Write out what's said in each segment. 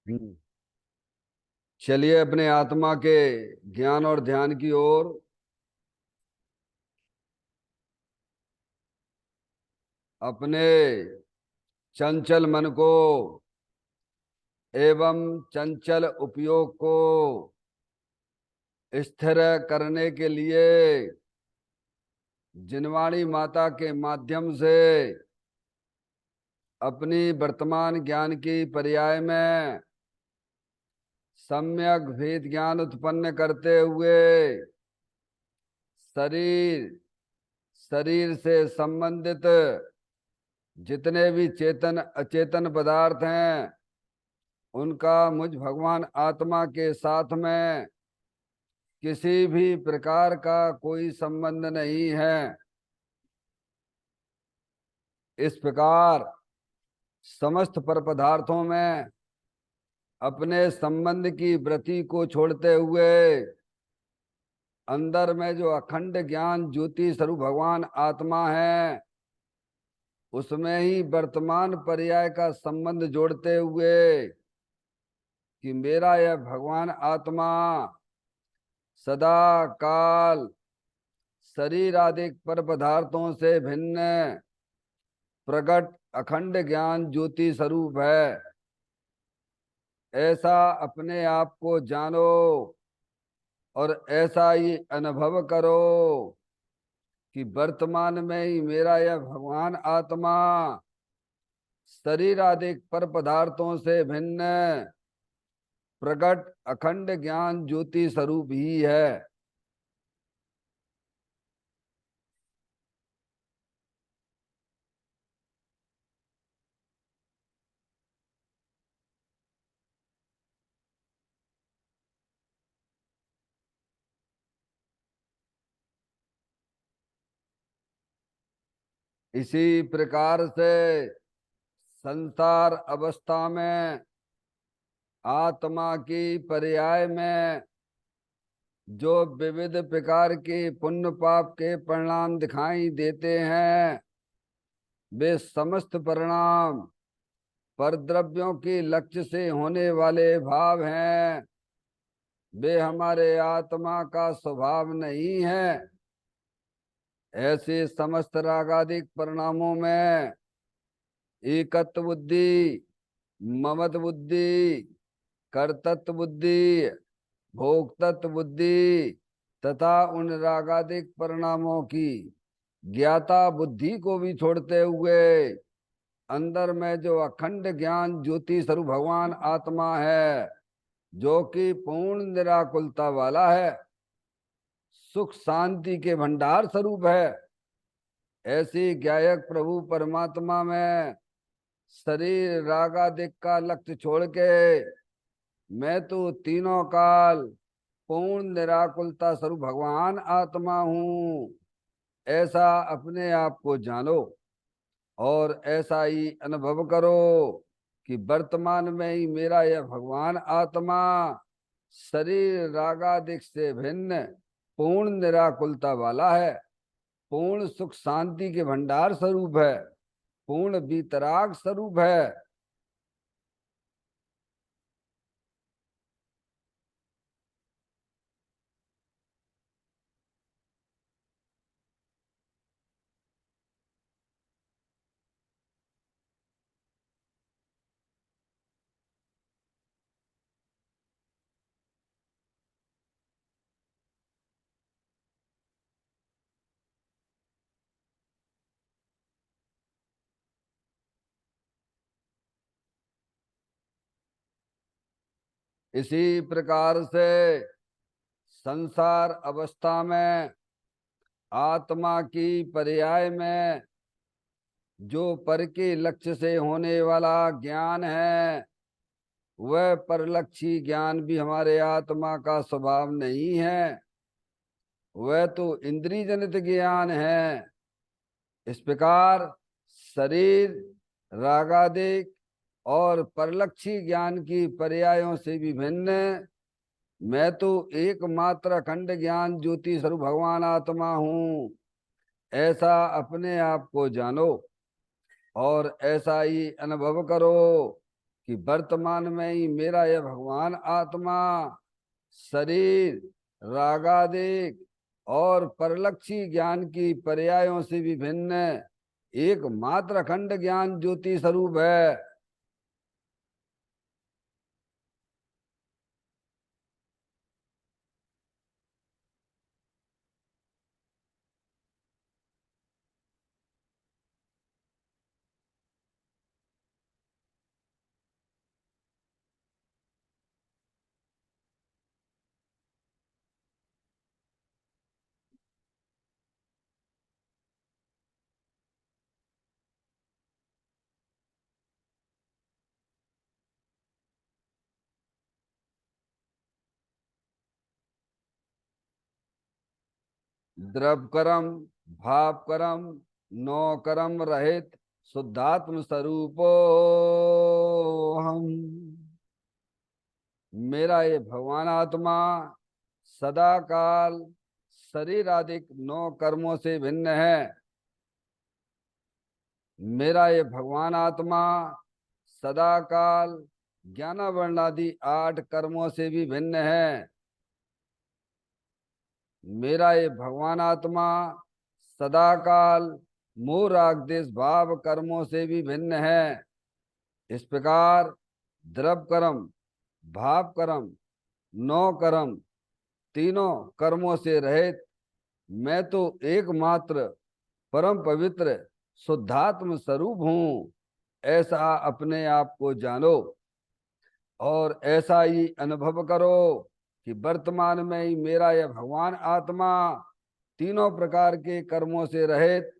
हम्म। चलिए अपने आत्मा के ज्ञान और ध्यान की ओर। अपने चंचल मन को एवं चंचल उपयोग को स्थिर करने के लिए जिनवाणी माता के माध्यम से अपनी वर्तमान ज्ञान की पर्याय में सम्यक भेद ज्ञान उत्पन्न करते हुए शरीर शरीर से संबंधित जितने भी चेतन अचेतन पदार्थ हैं उनका मुझ भगवान आत्मा के साथ में किसी भी प्रकार का कोई संबंध नहीं है। इस प्रकार समस्त पर पदार्थों में अपने संबंध की वृत्ति को छोड़ते हुए अंदर में जो अखंड ज्ञान ज्योति स्वरूप भगवान आत्मा है उसमें ही वर्तमान पर्याय का संबंध जोड़ते हुए कि मेरा यह भगवान आत्मा सदा काल शरीर आदि पर पदार्थों से भिन्न प्रकट अखंड ज्ञान ज्योति स्वरूप है। ऐसा अपने आप को जानो और ऐसा ही अनुभव करो कि वर्तमान में ही मेरा यह भगवान आत्मा शरीर आदि पर पदार्थों से भिन्न प्रकट अखंड ज्ञान ज्योति स्वरूप ही है। इसी प्रकार से संसार अवस्था में आत्मा की पर्याय में जो विविध प्रकार के पुण्य पाप के परिणाम दिखाई देते हैं वे समस्त परिणाम परद्रव्यों के लक्ष्य से होने वाले भाव हैं। वे हमारे आत्मा का स्वभाव नहीं है। ऐसे समस्त रागादिक परिणामों में एकत्व बुद्धि, ममत बुद्धि, कर्तृत्व बुद्धि, भोक्तत्व बुद्धि तथा उन रागादिक परिणामों की ज्ञाता बुद्धि को भी छोड़ते हुए अंदर में जो अखंड ज्ञान ज्योति स्वरूप भगवान आत्मा है जो कि पूर्ण निराकुलता वाला है, सुख शांति के भंडार स्वरूप है, ऐसी ज्ञायक प्रभु परमात्मा में शरीर रागादिक का लक्ष्य छोड़ के मैं तो तीनों काल पूर्ण निराकुलता स्वरूप भगवान आत्मा हूँ, ऐसा अपने आप को जानो और ऐसा ही अनुभव करो कि वर्तमान में ही मेरा यह भगवान आत्मा शरीर रागादिक से भिन्न पूर्ण निराकुलता वाला है, पूर्ण सुख शांति के भंडार स्वरूप है, पूर्ण वितराग स्वरूप है। इसी प्रकार से संसार अवस्था में आत्मा की पर्याय में जो पर के लक्ष्य से होने वाला ज्ञान है वह परलक्षी ज्ञान भी हमारे आत्मा का स्वभाव नहीं है, वह तो इंद्रिय जनित ज्ञान है। इस प्रकार शरीर रागादिक और परलक्षी ज्ञान की पर्यायों से भी भिन्न मैं तो एकमात्र अखंड ज्ञान ज्योति स्वरूप भगवान आत्मा हूँ, ऐसा अपने आप को जानो और ऐसा ही अनुभव करो कि वर्तमान में ही मेरा यह भगवान आत्मा शरीर रागादिक और परलक्षी ज्ञान की पर्यायों से भी भिन्न एक मात्र अखंड ज्ञान ज्योति स्वरूप है। द्रव कर्म भाव कर्म नौ कर्म रहित शुद्धात्म स्वरूपो हम। मेरा ये भगवान आत्मा सदा काल शरीर आदि नौ कर्मों से भिन्न है। मेरा ये भगवान आत्मा सदा काल ज्ञान वर्णादि 8 कर्मों से भी भिन्न है। मेरा ये भगवान आत्मा सदा काल मोह राग देश भाव कर्मों से भी भिन्न है। इस प्रकार द्रव कर्म भाव कर्म नौ कर्म तीनों कर्मों से रहित मैं तो एकमात्र परम पवित्र शुद्धात्म स्वरूप हूँ, ऐसा अपने आप को जानो और ऐसा ही अनुभव करो कि वर्तमान में ही मेरा यह भगवान आत्मा तीनों प्रकार के कर्मों से रहित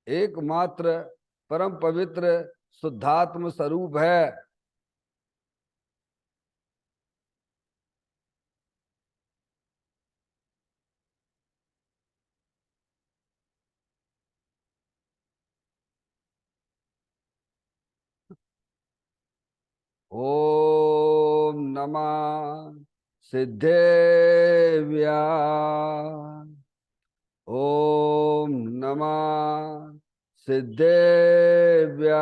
एकमात्र परम पवित्र शुद्धात्म स्वरूप है। ओम नमः सिद्धेव्या। ओम नमः सिद्धेव्या।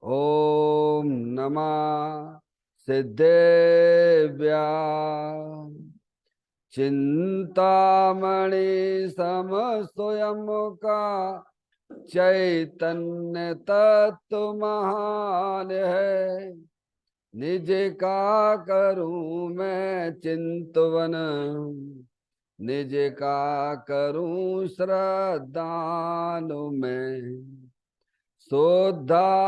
ओम नमः सिद्धेव्या। चिंतामणि सम स्वयं का चैतन्य तत्व महान है। निज का करूं मैं चिंतवन, निज का करूं श्रद्धान में। शुद्धात्मा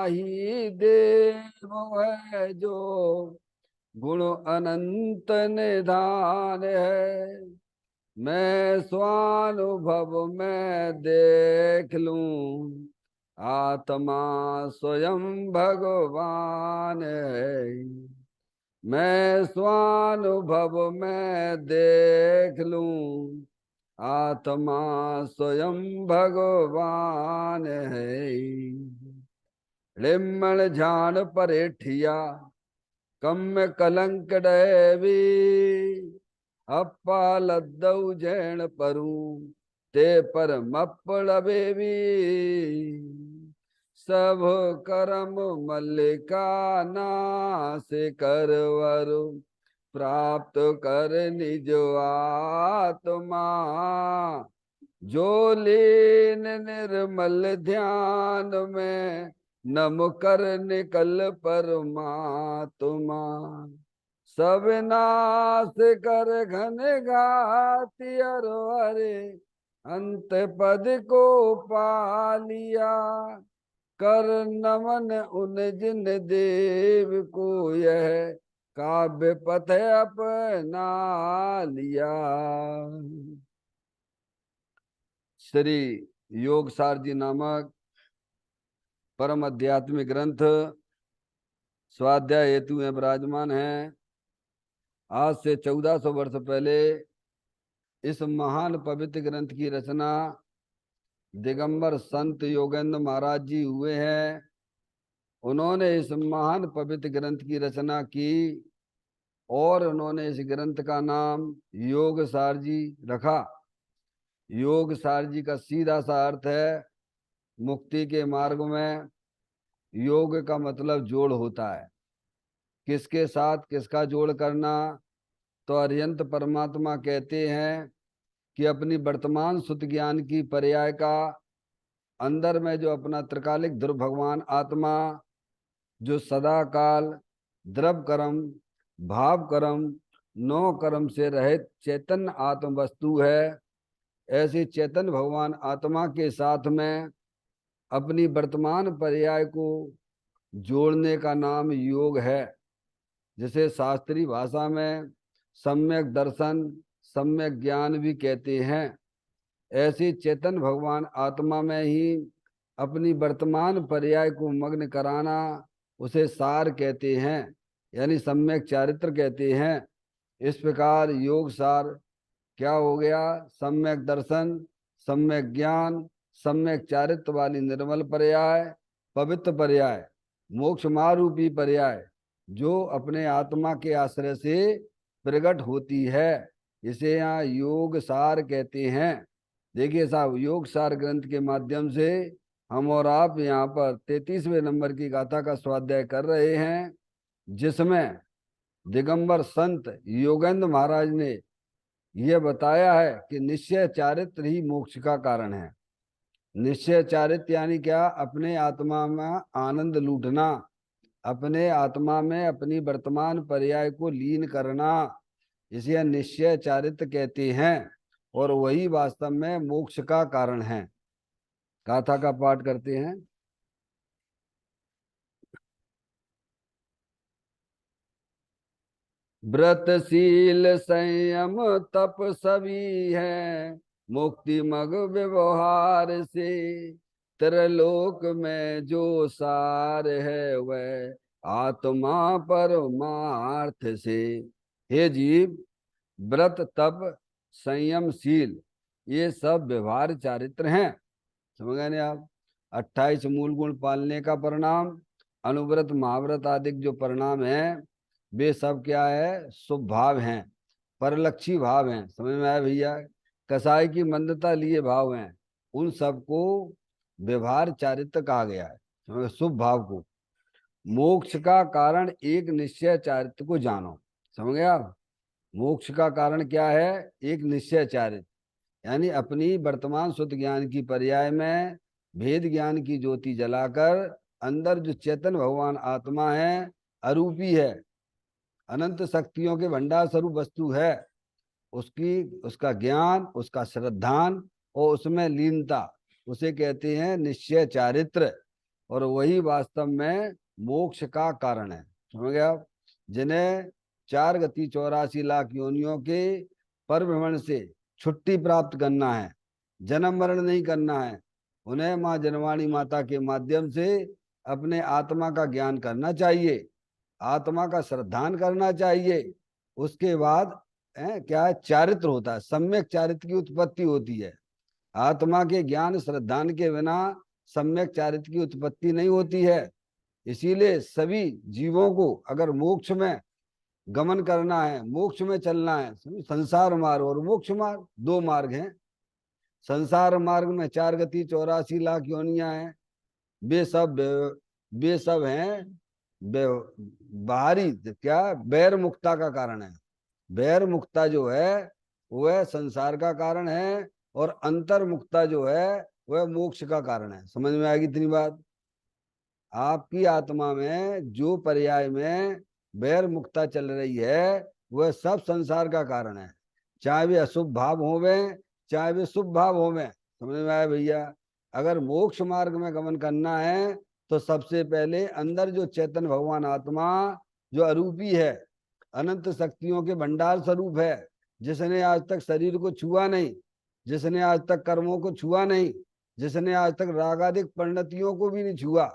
ही देव है जो गुण अनंत निधान है। मैं स्वानुभव में देख लूं आत्मा स्वयं भगवान है। मैं स्वानुभव में देख लूं आत्मा स्वयं भगवान है। लिम्मण झान परेठिया कम कलंक डैवी। अप्पा लद्दऊ जैन परू ते पर मप्पड़ बेबी। सब करम मल्लिका नाश करवरु प्राप्त कर निज आत्मा। जो लीन निर्मल ध्यान में नम कर निकल परमात्मा। सब नाश कर घन घाति हरे अंत पद को पा लिया। कर नमन उन जिन देव को यह काव्य पथ अपना लिया। श्री योगसार जी नामक परम आध्यात्मिक ग्रंथ स्वाध्याय हेतु में विराजमान है। आज से 1400 वर्ष पहले इस महान पवित्र ग्रंथ की रचना दिगंबर संत योगेंद्र महाराज जी हुए हैं। उन्होंने इस महान पवित्र ग्रंथ की रचना की और उन्होंने इस ग्रंथ का नाम योगसार जी रखा। योगसार जी का सीधा सा अर्थ है मुक्ति के मार्ग में योग का मतलब जोड़ होता है। किसके साथ किसका जोड़ करना? तो अर्यंत परमात्मा कहते हैं कि अपनी वर्तमान सुत ज्ञान की पर्याय का अंदर में जो अपना त्रिकालिक ध्रुव भगवान आत्मा, जो सदा काल द्रव कर्म भाव कर्म नौ कर्म से रहित चैतन्य आत्म वस्तु है, ऐसी चैतन्य भगवान आत्मा के साथ में अपनी वर्तमान पर्याय को जोड़ने का नाम योग है। जिसे शास्त्रीय भाषा में सम्यक दर्शन सम्यक ज्ञान भी कहते हैं। ऐसी चेतन भगवान आत्मा में ही अपनी वर्तमान पर्याय को मग्न कराना उसे सार कहते हैं, यानी सम्यक चारित्र कहते हैं। इस प्रकार योग सार क्या हो गया? सम्यक दर्शन सम्यक ज्ञान सम्यक चारित्र वाली निर्मल पर्याय, पवित्र पर्याय, मोक्ष मारूपी पर्याय, जो अपने आत्मा के आश्रय से प्रकट होती है, इसे यहाँ योग सार कहते हैं। देखिए साहब, योग सार ग्रंथ के माध्यम से हम और आप यहाँ पर 33वें नंबर की गाथा का स्वाध्याय कर रहे हैं, जिसमें दिगंबर संत योगेंद्र महाराज ने यह बताया है कि निश्चय चारित्र ही मोक्ष का कारण है। निश्चय चारित्र यानी क्या? अपने आत्मा में आनंद लूटना, अपने आत्मा में अपनी वर्तमान पर्याय को लीन करना, इसे निश्चय चारित्र कहते हैं, और वही वास्तव में मोक्ष का कारण है। गाथा का पाठ करते हैं। व्रतशील संयम तप सभी है, मुक्ति मग व्यवहार से, त्रिलोक में जो सार है वह आत्मा परमार्थ से। हे जीव, व्रत तप संयमशील ये सब व्यवहार चारित्र हैं। समझ गए नहीं आप? 28 मूल गुण पालने का परिणाम, अनुव्रत महाव्रत आदि जो परिणाम है, वे सब क्या है? शुभ भाव हैं, परलक्षी भाव हैं। समझ में आया भैया? कसाई की मंदता लिए भाव हैं, उन सबको व्यवहार चारित्र कहा गया है। समझ गए? शुभ भाव को। मोक्ष का कारण एक निश्चय चारित्र को जानो। समझ गए आप? मोक्ष का कारण क्या है? एक निश्चय चारित्र, यानी अपनी वर्तमान शुद्ध ज्ञान की पर्याय में भेद ज्ञान की ज्योति जलाकर अंदर जो चेतन भगवान आत्मा है, अरूपी है, अनंत शक्तियों के भंडार स्वरूप वस्तु है, उसकी उसका ज्ञान उसका श्रद्धान और उसमें लीनता, उसे कहते हैं निश्चय चारित्र, और वही वास्तव में मोक्ष का कारण है। समझ गए आप? जिन्हें 4 गति 84 लाख योनियों के परिभ्रमण से छुट्टी प्राप्त करना है, जन्म मरण नहीं करना है, उन्हें माँ जनवाणी माता के माध्यम से अपने आत्मा का ज्ञान करना चाहिए, आत्मा का श्रद्धान करना चाहिए। उसके बाद क्या है? चारित्र होता है, सम्यक चारित्र की उत्पत्ति होती है। आत्मा के ज्ञान श्रद्धान के बिना सम्यक चारित्र की उत्पत्ति नहीं होती है। इसीलिए सभी जीवों को अगर मोक्ष में गमन करना है, मोक्ष में चलना है, संसार मार्ग और मोक्ष मार्ग, 2 मार्ग हैं। संसार मार्ग में 4 गति 84 लाख योनियां हैं, वे सब हैं बाहरी, क्या? बैर मुक्ता का कारण है। बैर मुक्ता जो है वह संसार का कारण है, और अंतर मुक्ता जो है वह मोक्ष का कारण है। समझ में आएगी इतनी बात? आपकी आत्मा में जो पर्याय में बैर मुक्ता चल रही है, वह सब संसार का कारण है, चाहे वे अशुभ भाव होवे चाहे वे शुभ भाव होवे। समझ में आया भैया? अगर मोक्ष मार्ग में गमन करना है तो सबसे पहले अंदर जो चैतन्य भगवान आत्मा जो अरूपी है, अनंत शक्तियों के भंडार स्वरूप है, जिसने आज तक शरीर को छुआ नहीं, जिसने आज तक कर्मों को छुआ नहीं, जिसने आज तक रागादिक परिणतियों को भी नहीं छुआ,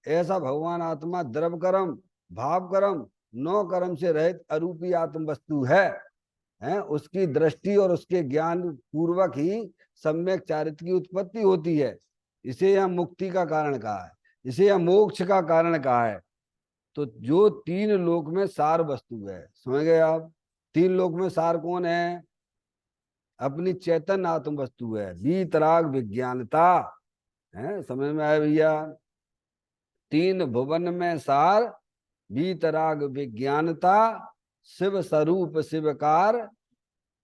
ऐसा भगवान आत्मा द्रव कर्म भाव कर्म 9 कर्म से रहित अरूपी आत्म वस्तु है। उसकी दृष्टि और उसके ज्ञान पूर्वक ही सम्यक चारित्र की उत्पत्ति होती है। इसे यह मुक्ति का कारण कहा है, इसे यह मोक्ष का कारण कहा है। तो जो 3 लोक में सार वस्तु है, समझ गए आप? 3 लोक में सार कौन है? अपनी चैतन्य आत्म वस्तु है, वीतराग विज्ञानता है। समझ में आया भैया? तीन भुवन में सार, बीतराग विज्ञानता, शिव स्वरूप शिवकार,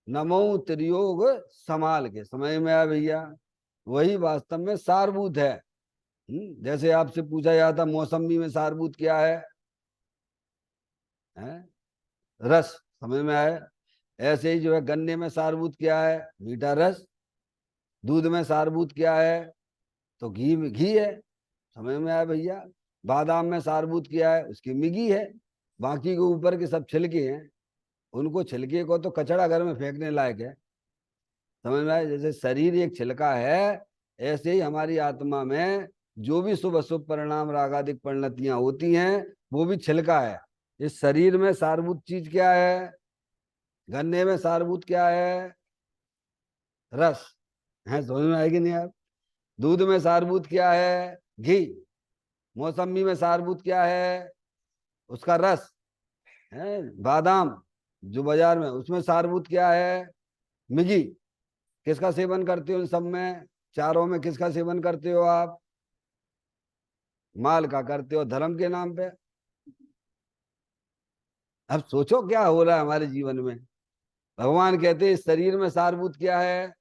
नमो त्रियोग समाल के। समझ में आया भैया? वही वास्तव में सारभूत है। जैसे आपसे पूछा जाता मौसमी में सारभूत क्या है? रस। समझ में आया? ऐसे ही जो है गन्ने में सारभूत क्या है? मीठा रस। दूध में सारभूत क्या है? तो घी में घी है। समझ में आया भैया? बादाम में सारभूत क्या है? उसकी मिगी है। बाकी के ऊपर के सब छिलके हैं, उनको छिलके को तो कचड़ा घर में फेंकने लायक है। समझ में आया? जैसे शरीर एक छिलका है, ऐसे ही हमारी आत्मा में जो भी शुभ अशुभ परिणाम रागादिक परिणतियां होती हैं वो भी छिलका है। इस शरीर में सारभूत चीज क्या है? गन्ने में सारभूत क्या है? रस है। समझ में आएगी नहीं आप? दूध में सारभूत क्या है? घी। मौसमी में सारभूत क्या है? उसका रस है। बादाम जो बाजार में, उसमें सारभूत क्या है? मिगी। किसका सेवन करते हो इन सब में? चारों में किसका सेवन करते हो आप? माल का करते हो, धर्म के नाम पे। अब सोचो क्या हो रहा है हमारे जीवन में। भगवान कहते हैं इस शरीर में सारभूत क्या है?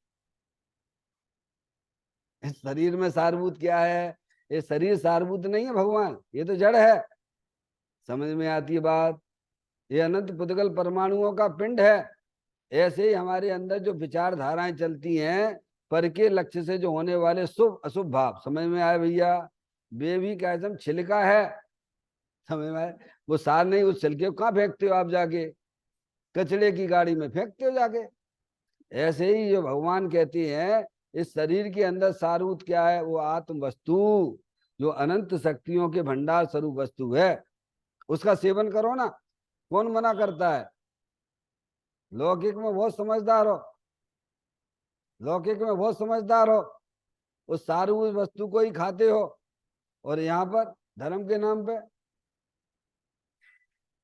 इस शरीर में सारभूत क्या है? ये शरीर सारभूत नहीं है भगवान, ये तो जड़ है। समझ में आती है बात? ये अनंत पुद्गल परमाणुओं का पिंड है। ऐसे ही हमारे अंदर जो विचारधाराएं चलती हैं, पर के लक्ष्य से जो होने वाले शुभ अशुभ भाव, समझ में आए भैया? वे भी क्या एकदम छिलका है। समझ में आए? वो सार नहीं, उस छिलके को कहाँ फेंकते हो आप जाके? कचड़े की गाड़ी में फेंकते हो जाके। ऐसे ही जो भगवान कहते हैं इस शरीर के अंदर सारूत क्या है? वो आत्म वस्तु, जो अनंत शक्तियों के भंडार स्वरूप वस्तु है, उसका सेवन करो ना। कौन मना करता है? लौकिक में बहुत समझदार हो, लौकिक में बहुत समझदार हो, उस सारू वस्तु को ही खाते हो, और यहाँ पर धर्म के नाम पे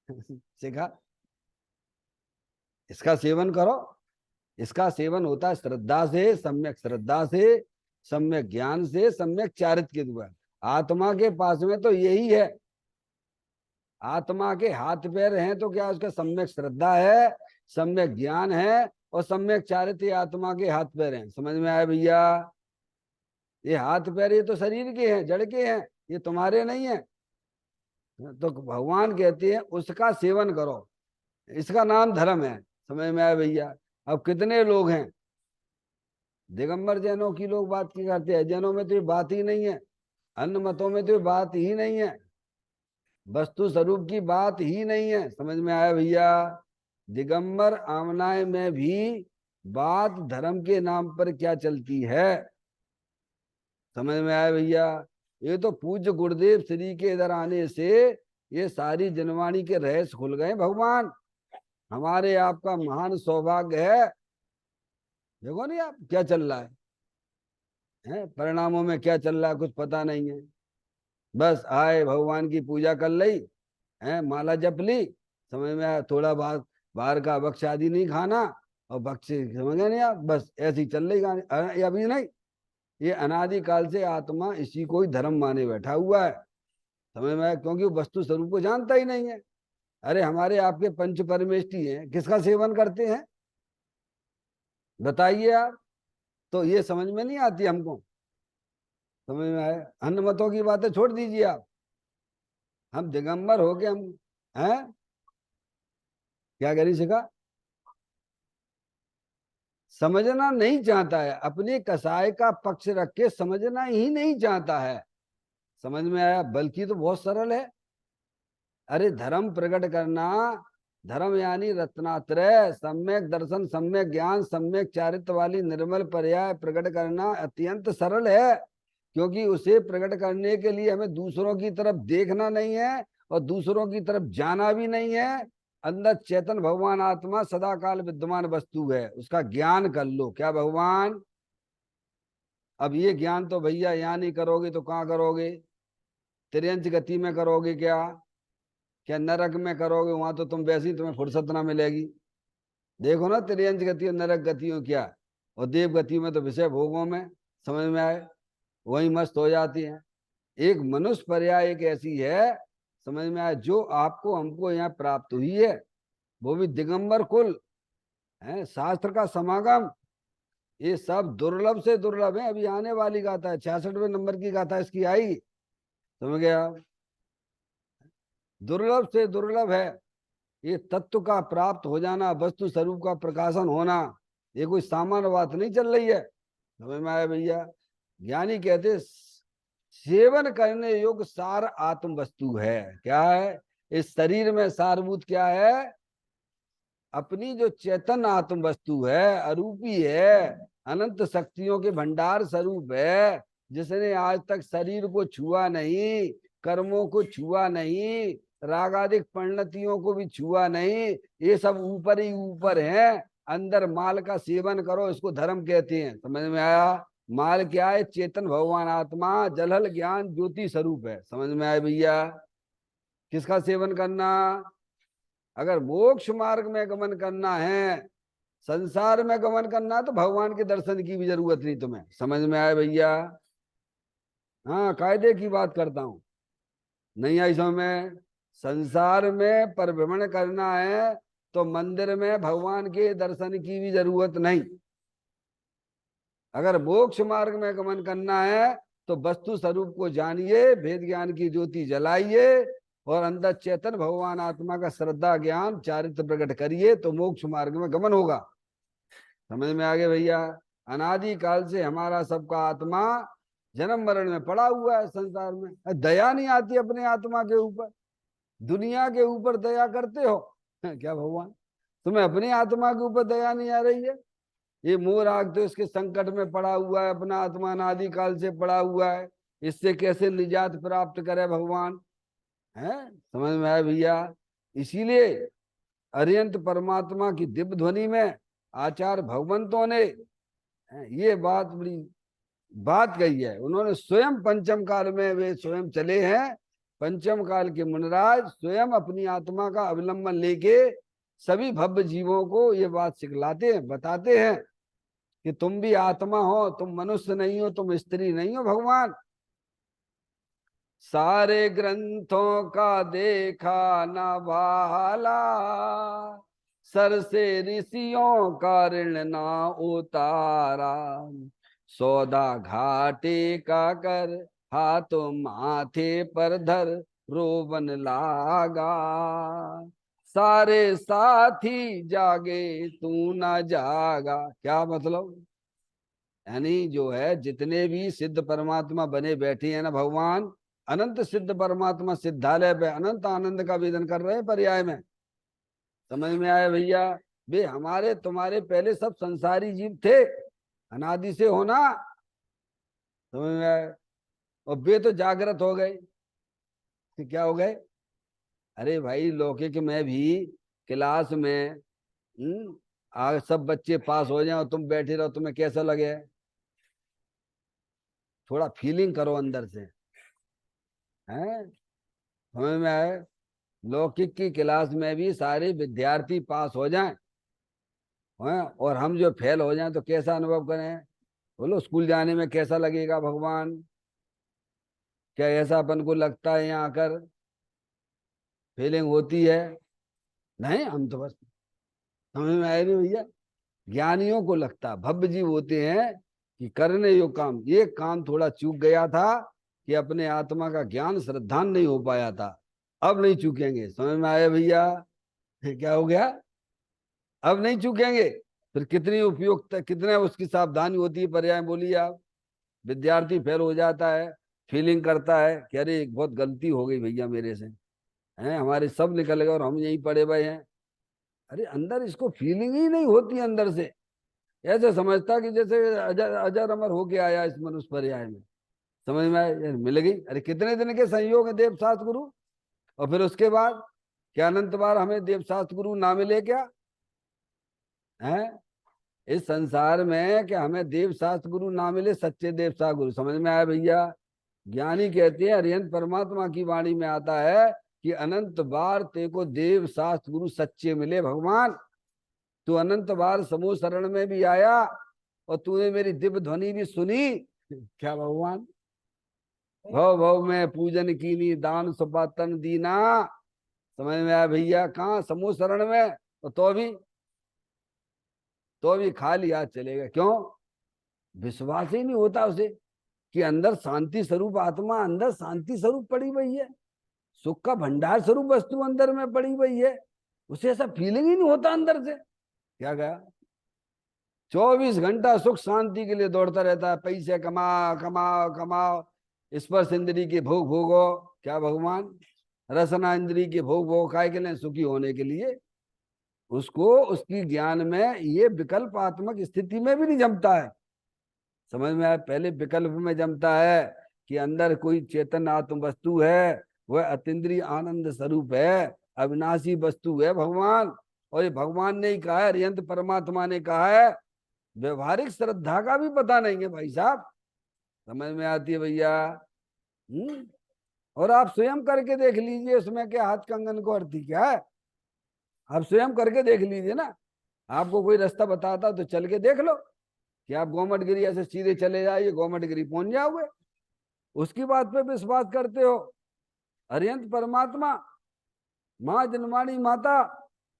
सिखा। इसका सेवन करो। इसका सेवन होता है श्रद्धा से, सम्यक श्रद्धा से, सम्यक ज्ञान से, सम्यक चारित्र के द्वारा। आत्मा के पास में तो यही है। आत्मा के हाथ पैर हैं तो क्या उसका सम्यक श्रद्धा है, सम्यक ज्ञान है, और सम्यक चारित्र आत्मा के हाथ पैर हैं। समझ में आया भैया? ये हाथ पैर ये तो शरीर के हैं, जड़ के हैं, ये तुम्हारे नहीं है। तो भगवान कहते हैं उसका सेवन करो, इसका नाम धर्म है। समझ में आया भैया? अब कितने लोग हैं दिगंबर जैनों की लोग बात की करते हैं, जैनों में तो ये बात ही नहीं है, अन्य मतों में तो ये बात ही नहीं है, वस्तु स्वरूप की बात ही नहीं है। समझ में आया भैया? दिगंबर आमनाय में भी बात धर्म के नाम पर क्या चलती है। समझ में आया भैया? ये तो पूज्य गुरुदेव श्री के इधर आने से ये सारी जनवाणी के रहस्य खुल गए भगवान। हमारे आपका महान सौभाग्य है। देखो नहीं आप क्या चल रहा है? परिणामों में क्या चल रहा है कुछ पता नहीं है। बस आए भगवान की पूजा कर ली है, माला जप ली, समझ में आया? थोड़ा बाहर बाहर का भक्ष आदि नहीं खाना, और भक्ष समझ गए नहीं आप? बस ऐसी चल रही कहानी। अभी नहीं, ये अनादि काल से आत्मा इसी को ही धर्म माने बैठा हुआ है। समझ में आया? क्योंकि वो वस्तु स्वरूप को जानता ही नहीं है। अरे हमारे आपके पंच परमेष्टि हैं, किसका सेवन करते हैं बताइए आप? तो ये समझ में नहीं आती हमको। समझ में आया? अन्य मतों की बातें छोड़ दीजिए आप। हम दिगंबर हो गए, हम हैं क्या करी सिखा? समझना नहीं चाहता है, अपने कसाय का पक्ष रख के समझना ही नहीं चाहता है। समझ में आया? बल्कि तो बहुत सरल है। अरे धर्म प्रकट करना, धर्म यानी रत्नात्रय, सम्यक दर्शन, सम्यक ज्ञान, सम्यक चारित्र वाली निर्मल पर्याय प्रकट करना अत्यंत सरल है। क्योंकि उसे प्रकट करने के लिए हमें दूसरों की तरफ देखना नहीं है, और दूसरों की तरफ जाना भी नहीं है। अंदर चेतन भगवान आत्मा सदा काल विद्यमान वस्तु है, उसका ज्ञान कर लो। क्या भगवान? अब ये ज्ञान तो भैया यहाँ नहीं करोगे तो कहाँ करोगे? त्रियंच गति में करोगे क्या? क्या नरक में करोगे? वहां तो तुम वैसे ही तुम्हें फुर्सत ना मिलेगी। देखो ना त्रियंच गति और नरक गतियों क्या, और देव गति में तो विषय भोगों में। समझ में आए? वही मस्त हो जाती हैं। एक मनुष्य पर्याय एक ऐसी है, समझ में आया, जो आपको हमको यहाँ प्राप्त हुई है, वो भी दिगंबर कुल है, शास्त्र का समागम। ये सब दुर्लभ से दुर्लभ है। अभी आने वाली गाथा है, 66वें नंबर की गाथा इसकी आई, समझ गया। दुर्लभ से दुर्लभ है। ये तत्व का प्राप्त हो जाना, वस्तु स्वरूप का प्रकाशन होना, ये कोई सामान्य बात नहीं चल रही है, समझ में आया भैया। ज्ञानी कहते सेवन करने योग्य सार आत्म वस्तु है। क्या है? इस शरीर में सारभूत क्या है? अपनी जो चेतन आत्म वस्तु है, अरूपी है, अनंत शक्तियों के भंडार स्वरूप है, जिसने आज तक शरीर को छुआ नहीं, कर्मों को छुआ नहीं, रागादिक परिणतियों को भी छुआ नहीं, ये सब ऊपर ही ऊपर है। अंदर माल का सेवन करो, इसको धर्म कहते हैं, समझ में आया। माल क्या है? चेतन भगवान आत्मा, जलहल ज्ञान ज्योति स्वरूप है, समझ में आया भैया। किसका सेवन करना? अगर मोक्ष मार्ग में गमन करना है, संसार में गमन करना है, तो भगवान के दर्शन की भी जरूरत नहीं तुम्हें, समझ में आया भैया। हाँ, कायदे की बात करता हूं, नहीं आई समझ में। संसार में परिभ्रमण करना है तो मंदिर में भगवान के दर्शन की भी जरूरत नहीं। अगर मोक्ष मार्ग में गमन करना है तो वस्तु स्वरूप को जानिए, भेद ज्ञान की ज्योति जलाइए और अंदर चेतन भगवान आत्मा का श्रद्धा ज्ञान चारित्र प्रकट करिए, तो मोक्ष मार्ग में गमन होगा, समझ में आ गया भैया। अनादि काल से हमारा सबका आत्मा जन्म मरण में पड़ा हुआ है संसार में। दया नहीं आती अपने आत्मा के ऊपर, दुनिया के ऊपर दया करते हो क्या भगवान? तुम्हें अपनी आत्मा के ऊपर दया नहीं आ रही है? ये मोर आग तो इसके संकट में पड़ा हुआ है, अपना आत्मा अनादि काल से पड़ा हुआ है, इससे कैसे निजात प्राप्त करे भगवान? है, समझ में आया भैया। इसीलिए अरियंत परमात्मा की दिव्य ध्वनि में आचार्य भगवंतों ने ये बात बड़ी बात कही है। उन्होंने स्वयं पंचम काल में वे स्वयं चले हैं, पंचम काल के मुनराज स्वयं अपनी आत्मा का अवलंबन लेके सभी भव्य जीवों को ये बात सिखलाते हैं, बताते हैं कि तुम भी आत्मा हो, तुम मनुष्य नहीं हो, तुम स्त्री नहीं हो भगवान। सारे ग्रंथों का देखा न भाला, सर से ऋषियों का ऋण ना उतारा, सौदा घाटे का कर हाथों माथे पर धर रोबन लागा, सारे साथी जागे तू ना जागा। क्या मतलब? यानी जो है जितने भी सिद्ध परमात्मा बने बैठे हैं ना भगवान, अनंत सिद्ध परमात्मा सिद्धालय पे अनंत आनंद का वेदन कर रहे हैं पर्याय में, समझ में आया भैया। वे हमारे तुम्हारे पहले सब संसारी जीव थे, अनादि से होना, समझ में आया। और वे तो जागृत हो गए कि क्या हो गए? अरे भाई, लौकिक में भी क्लास में आज सब बच्चे पास हो जाए और तुम बैठे रहो, तुम्हें कैसा लगे? थोड़ा फीलिंग करो अंदर से, हैं, समझ में आए। लौकिक की क्लास में भी सारे विद्यार्थी पास हो जाएं, हैं, और हम जो फेल हो जाएं तो कैसा अनुभव करें? बोलो, स्कूल जाने में कैसा लगेगा भगवान? क्या ऐसा अपन को लगता है यहाँ आकर फीलिंग होती है? नहीं, हम तो बस, समझ में आए नहीं भैया। ज्ञानियों को लगता, भव्य जीव होते हैं कि करने यो काम, ये काम थोड़ा चूक गया था कि अपने आत्मा का ज्ञान श्रद्धान नहीं हो पाया था, अब नहीं चूकेंगे, समझ में आया भैया। क्या हो गया? अब नहीं चूकेंगे। फिर कितनी उपयुक्त, कितने उसकी सावधानी होती है, पर्याय बोलिए आप। विद्यार्थी फेल हो जाता है, फीलिंग करता है कि अरे एक बहुत गलती हो गई भैया मेरे से, हैं, हमारे सब निकल गए और हम यहीं पड़े हुए हैं। अरे अंदर इसको फीलिंग ही नहीं होती अंदर से, ऐसे समझता कि जैसे अजर अजर अमर होके आया इस मनुष्य पर्याय में, समझ में आया, मिल गई। अरे कितने दिन के संयोग है देव शास्त्र गुरु, और फिर उसके बाद क्या अनंत बार हमें देव शास्त्र गुरु ना मिले क्या? है, इस संसार में कि हमें देव शास्त्र गुरु ना मिले, सच्चे देव शास्त्र गुरु, समझ में आया भैया। ज्ञानी कहते हैं, अरिहंत परमात्मा की वाणी में आता है कि अनंत बार तेरे को देव शास्त्र गुरु सच्चे मिले भगवान। तू अनंत बार समूह शरण में भी आया और तूने मेरी दिव्य ध्वनि भी सुनी, क्या भगवान? भव भव में पूजन कीनी दान सुपातन दीना। समझ में आया भैया? कहाँ समूह शरण में तो भी खाली हाथ चलेगा। क्यों? विश्वास ही नहीं होता उसे कि अंदर शांति स्वरूप आत्मा, अंदर शांति स्वरूप पड़ी हुई है, सुख का भंडार स्वरूप वस्तु अंदर में पड़ी हुई है। उसे ऐसा फीलिंग ही नहीं होता अंदर से। क्या गया? 24 घंटा सुख शांति के लिए दौड़ता रहता है, पैसे कमाओ कमाओ कमाओ, स्पर्श इंद्री के भोग भोगो। क्या भगवान? रसना इंद्री के भोग भोग काय के लिए? सुखी होने के लिए। उसको उसकी ज्ञान में ये विकल्पात्मक स्थिति में भी नहीं जमता है। समझ में आया? पहले विकल्प में जमता है कि अंदर कोई चेतन आत्म वस्तु है, वह अतीन्द्रिय आनंद स्वरूप है, अविनाशी वस्तु है भगवान। और ये भगवान ने ही कहा है, अरिहंत परमात्मा ने कहा है। व्यवहारिक श्रद्धा का भी पता नहीं है भाई साहब। समझ में आती है भैया? और आप स्वयं करके देख लीजिए, उसमें क्या हाथ कंगन को अर्थी क्या है? आप स्वयं करके देख लीजिए ना। आपको कोई रास्ता बताता तो चल के देख लो कि आप गोमटगिरी ऐसे सीधे चले जाइए, गोमटगिरी पहुंच जाओगे। उसकी बात पे विश्वास करते हो? अरिहंत परमात्मा, माँ जनमाणी माता,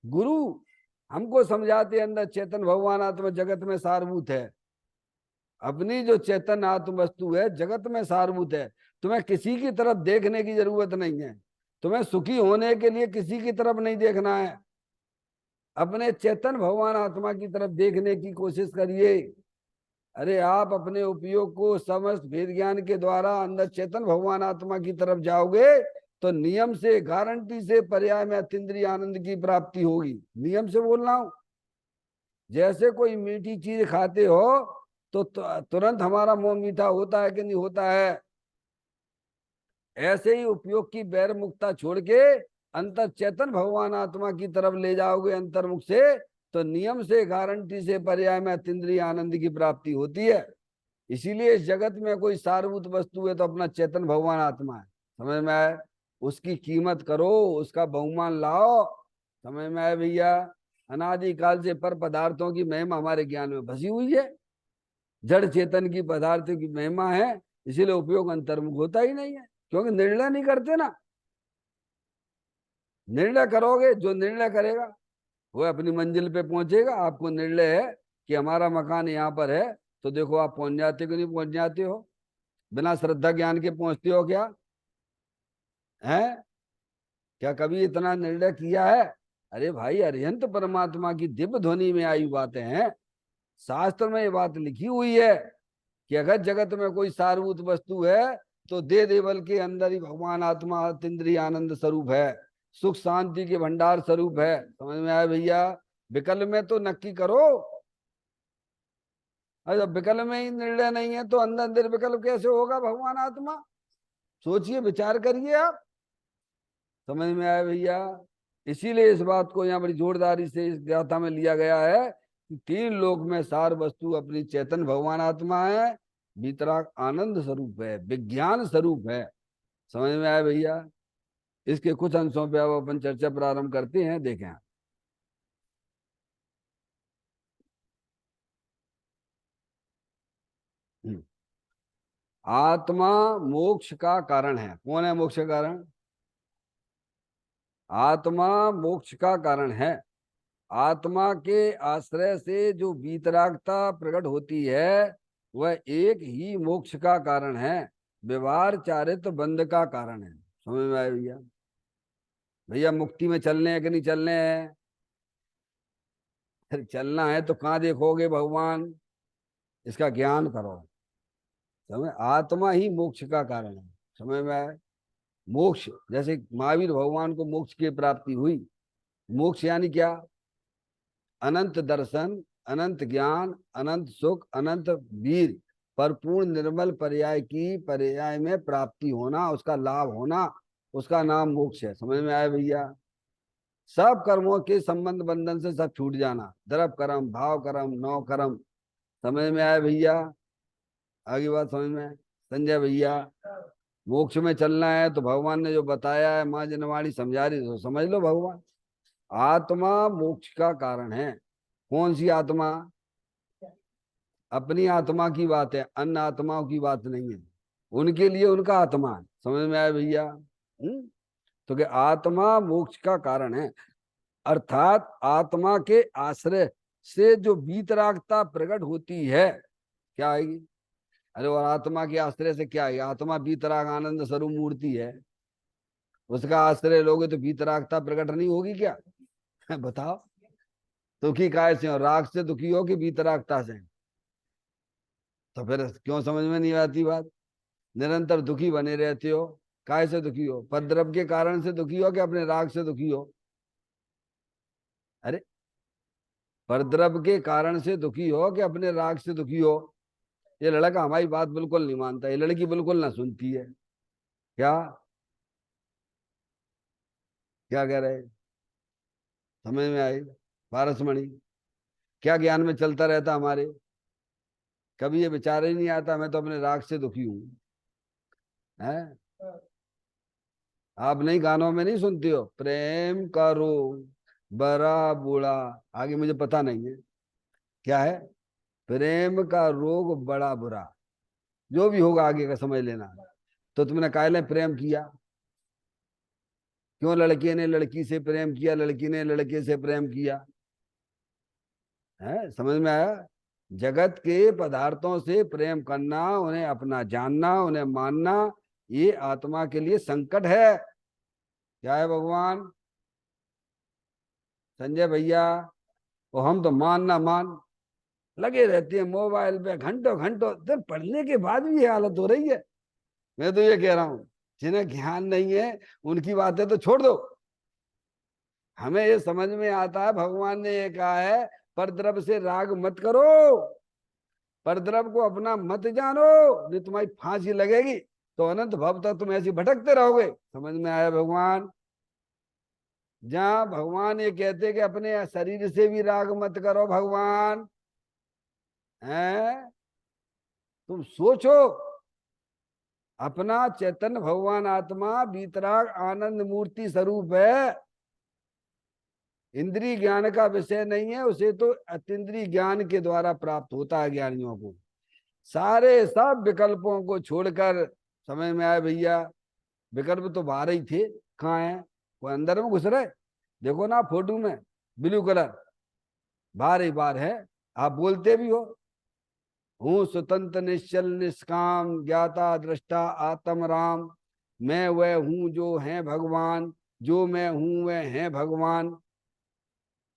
गुरु हमको समझाते अंदर चेतन भगवान आत्मा जगत में सारभूत है। अपनी जो चेतन आत्म वस्तु है जगत में सारभूत है। तुम्हें किसी की तरफ देखने की जरूरत नहीं है। तुम्हें सुखी होने के लिए किसी की तरफ नहीं देखना है, अपने चेतन भगवान आत्मा की तरफ देखने की कोशिश करिए। अरे आप अपने उपयोग को समस्त वेद ज्ञान के द्वारा अंदर चेतन भगवान आत्मा की तरफ जाओगे तो नियम से, गारंटी से पर्याय में अतीन्द्रिय आनंद की प्राप्ति होगी। नियम से बोल रहा हूं। जैसे कोई मीठी चीज खाते हो तो तुरंत हमारा मुंह मीठा होता है कि नहीं होता है? ऐसे ही उपयोग की बैर मुक्ता छोड़ के अंतर चेतन भगवान आत्मा की तरफ ले जाओगे अंतर्मुख से, तो नियम से, गारंटी से पर्याय में अतीन्द्रिय आनंद की प्राप्ति होती है। इसीलिए इस जगत में कोई सारभूत वस्तु है तो अपना चेतन भगवान आत्मा है। समझ में आए? उसकी कीमत करो, उसका बहुमान लाओ। समझ में आए भैया? अनादिकाल से पर पदार्थों की महिमा हमारे ज्ञान में बसी हुई है, जड़ चेतन की पदार्थों की महिमा है। इसीलिए उपयोग अंतर्मुख होता ही नहीं है, क्योंकि निर्णय नहीं करते ना। निर्णय करोगे, जो निर्णय करेगा वो अपनी मंजिल पे पहुंचेगा। आपको निर्णय है कि हमारा मकान यहाँ पर है, तो देखो आप पहुंच जाते हो कि नहीं पहुंच जाते हो? बिना श्रद्धा ज्ञान के पहुंचते हो क्या? है? क्या कभी इतना निर्णय किया है? अरे भाई, अरिहंत परमात्मा की दिव्य ध्वनि में आई बातें हैं। शास्त्र में ये बात लिखी हुई है कि अगर जगत में कोई सारभूत वस्तु है तो दे देवल के अंदर ही भगवान आत्मा अतीन्द्रिय आनंद स्वरूप है, सुख शांति के भंडार स्वरूप है। समझ में आया भैया? विकल्प में तो नक्की करो। अरे जब विकल्प में ही निर्णय नहीं है तो अंदर निर्विकल्प कैसे होगा भगवान आत्मा? सोचिए, विचार करिए आप। समझ में आया भैया? इसीलिए इस बात को यहाँ बड़ी जोरदारी से इस गाथा में लिया गया है कि 3 लोक में सार वस्तु अपनी चेतन भगवान आत्मा है, वितराग आनंद स्वरूप है, विज्ञान स्वरूप है। समझ में आया भैया? इसके कुछ अंशों पे अब अपन चर्चा प्रारंभ करते हैं। देखें, आत्मा मोक्ष का कारण है। कौन है मोक्ष का कारण? आत्मा मोक्ष का कारण है। आत्मा के आश्रय से जो वीतरागता प्रकट होती है वह एक ही मोक्ष का कारण है, व्यवहार चारित बंध का कारण है। समझ में आया भैया? भैया मुक्ति में चलने हैं कि नहीं चलने हैं? फिर चलना है तो कहाँ देखोगे भगवान? इसका ज्ञान करो। समझ? आत्मा ही मोक्ष का कारण है। समझ में आया? मोक्ष, जैसे महावीर भगवान को मोक्ष की प्राप्ति हुई। मोक्ष यानी क्या? अनंत दर्शन, अनंत ज्ञान, अनंत सुख, अनंत वीर, परिपूर्ण निर्मल पर्याय की पर्याय में प्राप्ति होना, उसका लाभ होना, उसका नाम मोक्ष है। समझ में आया भैया? सब कर्मों के संबंध बंधन से सब छूट जाना, द्रव कर्म, भाव कर्म, नौ कर्म। समझ में आया भैया? आगे बात समझ में? संजय भैया, मोक्ष में चलना है तो भगवान ने जो बताया है, माँ जनवाणी समझा रही, तो समझ लो। भगवान आत्मा मोक्ष का कारण है। कौन सी आत्मा? अपनी आत्मा की बात है, अन्य आत्माओं की बात नहीं है। उनके लिए उनका आत्मा है। समझ में आया भैया? तो कि आत्मा मोक्ष का कारण है, अर्थात आत्मा के आश्रय से जो वीतरागता प्रकट होती है, क्या आएगी? अरे और आत्मा के आश्रय से क्या है? आत्मा वीतराग आनंद स्वरूप मूर्ति है, उसका आश्रय लोगे तो वीतरागता प्रकट नहीं होगी क्या? बताओ, दुखी काय से हो? राग से दुखी हो कि वीतरागता से? तो फिर क्यों समझ में नहीं आती बात? निरंतर दुखी बने रहते हो, काय से दुखी हो? पद्रव के कारण से दुखी हो कि अपने राग से दुखी हो? अरे परद्रव के कारण से दुखी हो कि अपने राग से दुखी हो? ये लड़का हमारी बात बिल्कुल नहीं मानता, ये लड़की बिल्कुल ना सुनती है। क्या क्या कह रहे? समझ में आई? पारसमणि, क्या ज्ञान में चलता रहता हमारे? कभी ये विचार ही नहीं आता मैं तो अपने राग से दुखी हूं। है? आप नहीं, गानों में नहीं सुनते हो प्रेम करो बड़ा बूढ़ा? आगे मुझे पता नहीं है क्या है। प्रेम का रोग बड़ा बुरा, जो भी होगा आगे का समझ लेना। तो तुमने काहे प्रेम किया? क्यों लड़के ने लड़की से प्रेम किया, लड़की ने लड़के से प्रेम किया? है? समझ में आया? जगत के पदार्थों से प्रेम करना, उन्हें अपना जानना, उन्हें मानना, ये आत्मा के लिए संकट है। क्या है भगवान? संजय भैया, और हम तो मान ना मान लगे रहते हैं मोबाइल पे घंटों घंटों, तो पढ़ने के बाद भी ये हालत हो रही है। मैं तो ये कह रहा हूं, जिन्हें ज्ञान नहीं है उनकी बातें तो छोड़ दो। हमें ये समझ में आता है, भगवान ने ये कहा है परद्रव से राग मत करो, परद्रव को अपना मत जानो, नहीं तुम्हारी फांसी लगेगी, तो अनंत भव तक तुम ऐसी भटकते रहोगे। समझ में आया भगवान? जहां भगवान ये कहते कि अपने शरीर से भी राग मत करो, भगवान है, तुम सोचो, अपना चैतन्य भगवान आत्मा बीतराग आनंद मूर्ति स्वरूप है, इंद्रिय ज्ञान का विषय नहीं है, उसे तो अतीन्द्रिय ज्ञान के द्वारा प्राप्त होता है ज्ञानियों को। सारे सब विकल्पों को छोड़कर, समझ में आया भैया? विकल्प तो बाहर ही थे, कहाँ है? वो अंदर में घुस रहे। देखो ना फोटो में, ब्लू कलर बाहर ही बाहर है। आप बोलते भी हो, हूँ स्वतंत्र निश्चल निष्काम ज्ञाता दृष्टा आत्म राम, मैं वह हूं जो है भगवान, जो मैं हूं वह है भगवान।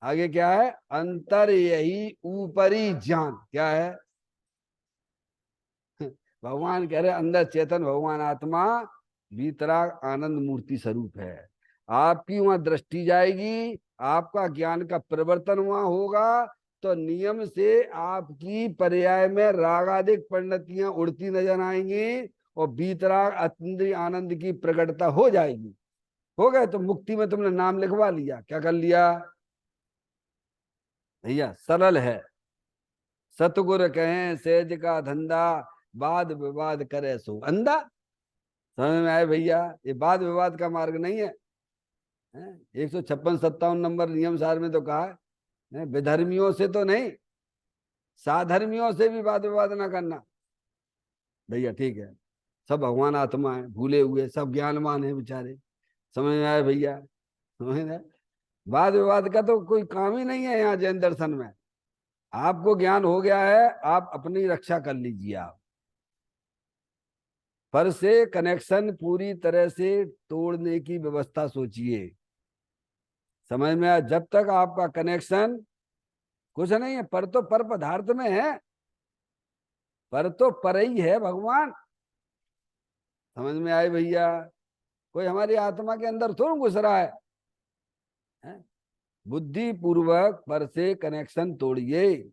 आगे क्या है? अंतर यही ऊपरी ज्ञान। क्या है? भगवान कह रहे अंदर चेतन भगवान आत्मा वीतराग आनंद मूर्ति स्वरूप है। आपकी वहां दृष्टि जाएगी, आपका ज्ञान का परिवर्तन वहां होगा, तो नियम से आपकी पर्याय में रागादिक परिणतियां उड़ती नजर आएंगी और वीतराग अतीन्द्रिय आनंद की प्रकटता हो जाएगी। हो गए तो मुक्ति में तुमने नाम लिखवा लिया। क्या कर लिया भैया? सरल है। सतगुर कहें सहज का धंधा, वाद विवाद करे सो अंधा। समझ में आए भैया? ये वाद विवाद का मार्ग नहीं है। 156-57 नंबर नियम सार में तो कहा है, विधर्मियों से तो नहीं, साधर्मियों से भी वाद विवाद ना करना। भैया ठीक है, सब भगवान आत्मा है, भूले हुए सब ज्ञानवान है बेचारे। समझ में आए भैया? समझ में आए? वाद विवाद का तो कोई काम ही नहीं है यहाँ जैन दर्शन में। आपको ज्ञान हो गया है, आप अपनी रक्षा कर लीजिए। आप पर से कनेक्शन पूरी तरह से तोड़ने की व्यवस्था सोचिए। समझ में आया? जब तक आपका कनेक्शन कुछ नहीं है, पर तो पर पदार्थ में है, पर तो पर ही है भगवान। समझ में आए भैया? कोई हमारी आत्मा के अंदर थोड़ा घुस रहा है? बुद्धि पूर्वक पर से कनेक्शन तोड़िए,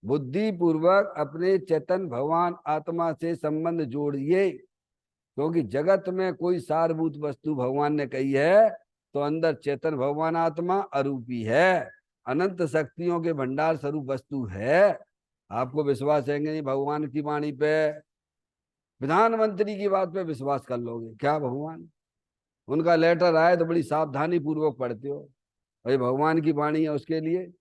बुद्धि पूर्वक अपने चेतन भगवान आत्मा से संबंध जोड़िए, क्योंकि जगत में कोई सारभूत वस्तु भगवान ने कही है तो अंदर चेतन भगवान आत्मा अरूपी है, अनंत शक्तियों के भंडार स्वरूप वस्तु है। आपको विश्वास है नहीं भगवान की वाणी पे? प्रधानमंत्री की बात पे विश्वास कर लोगे क्या? भगवान उनका लेटर आए तो बड़ी सावधानी पूर्वक पढ़ते हो, भाई भगवान की वाणी है उसके लिए।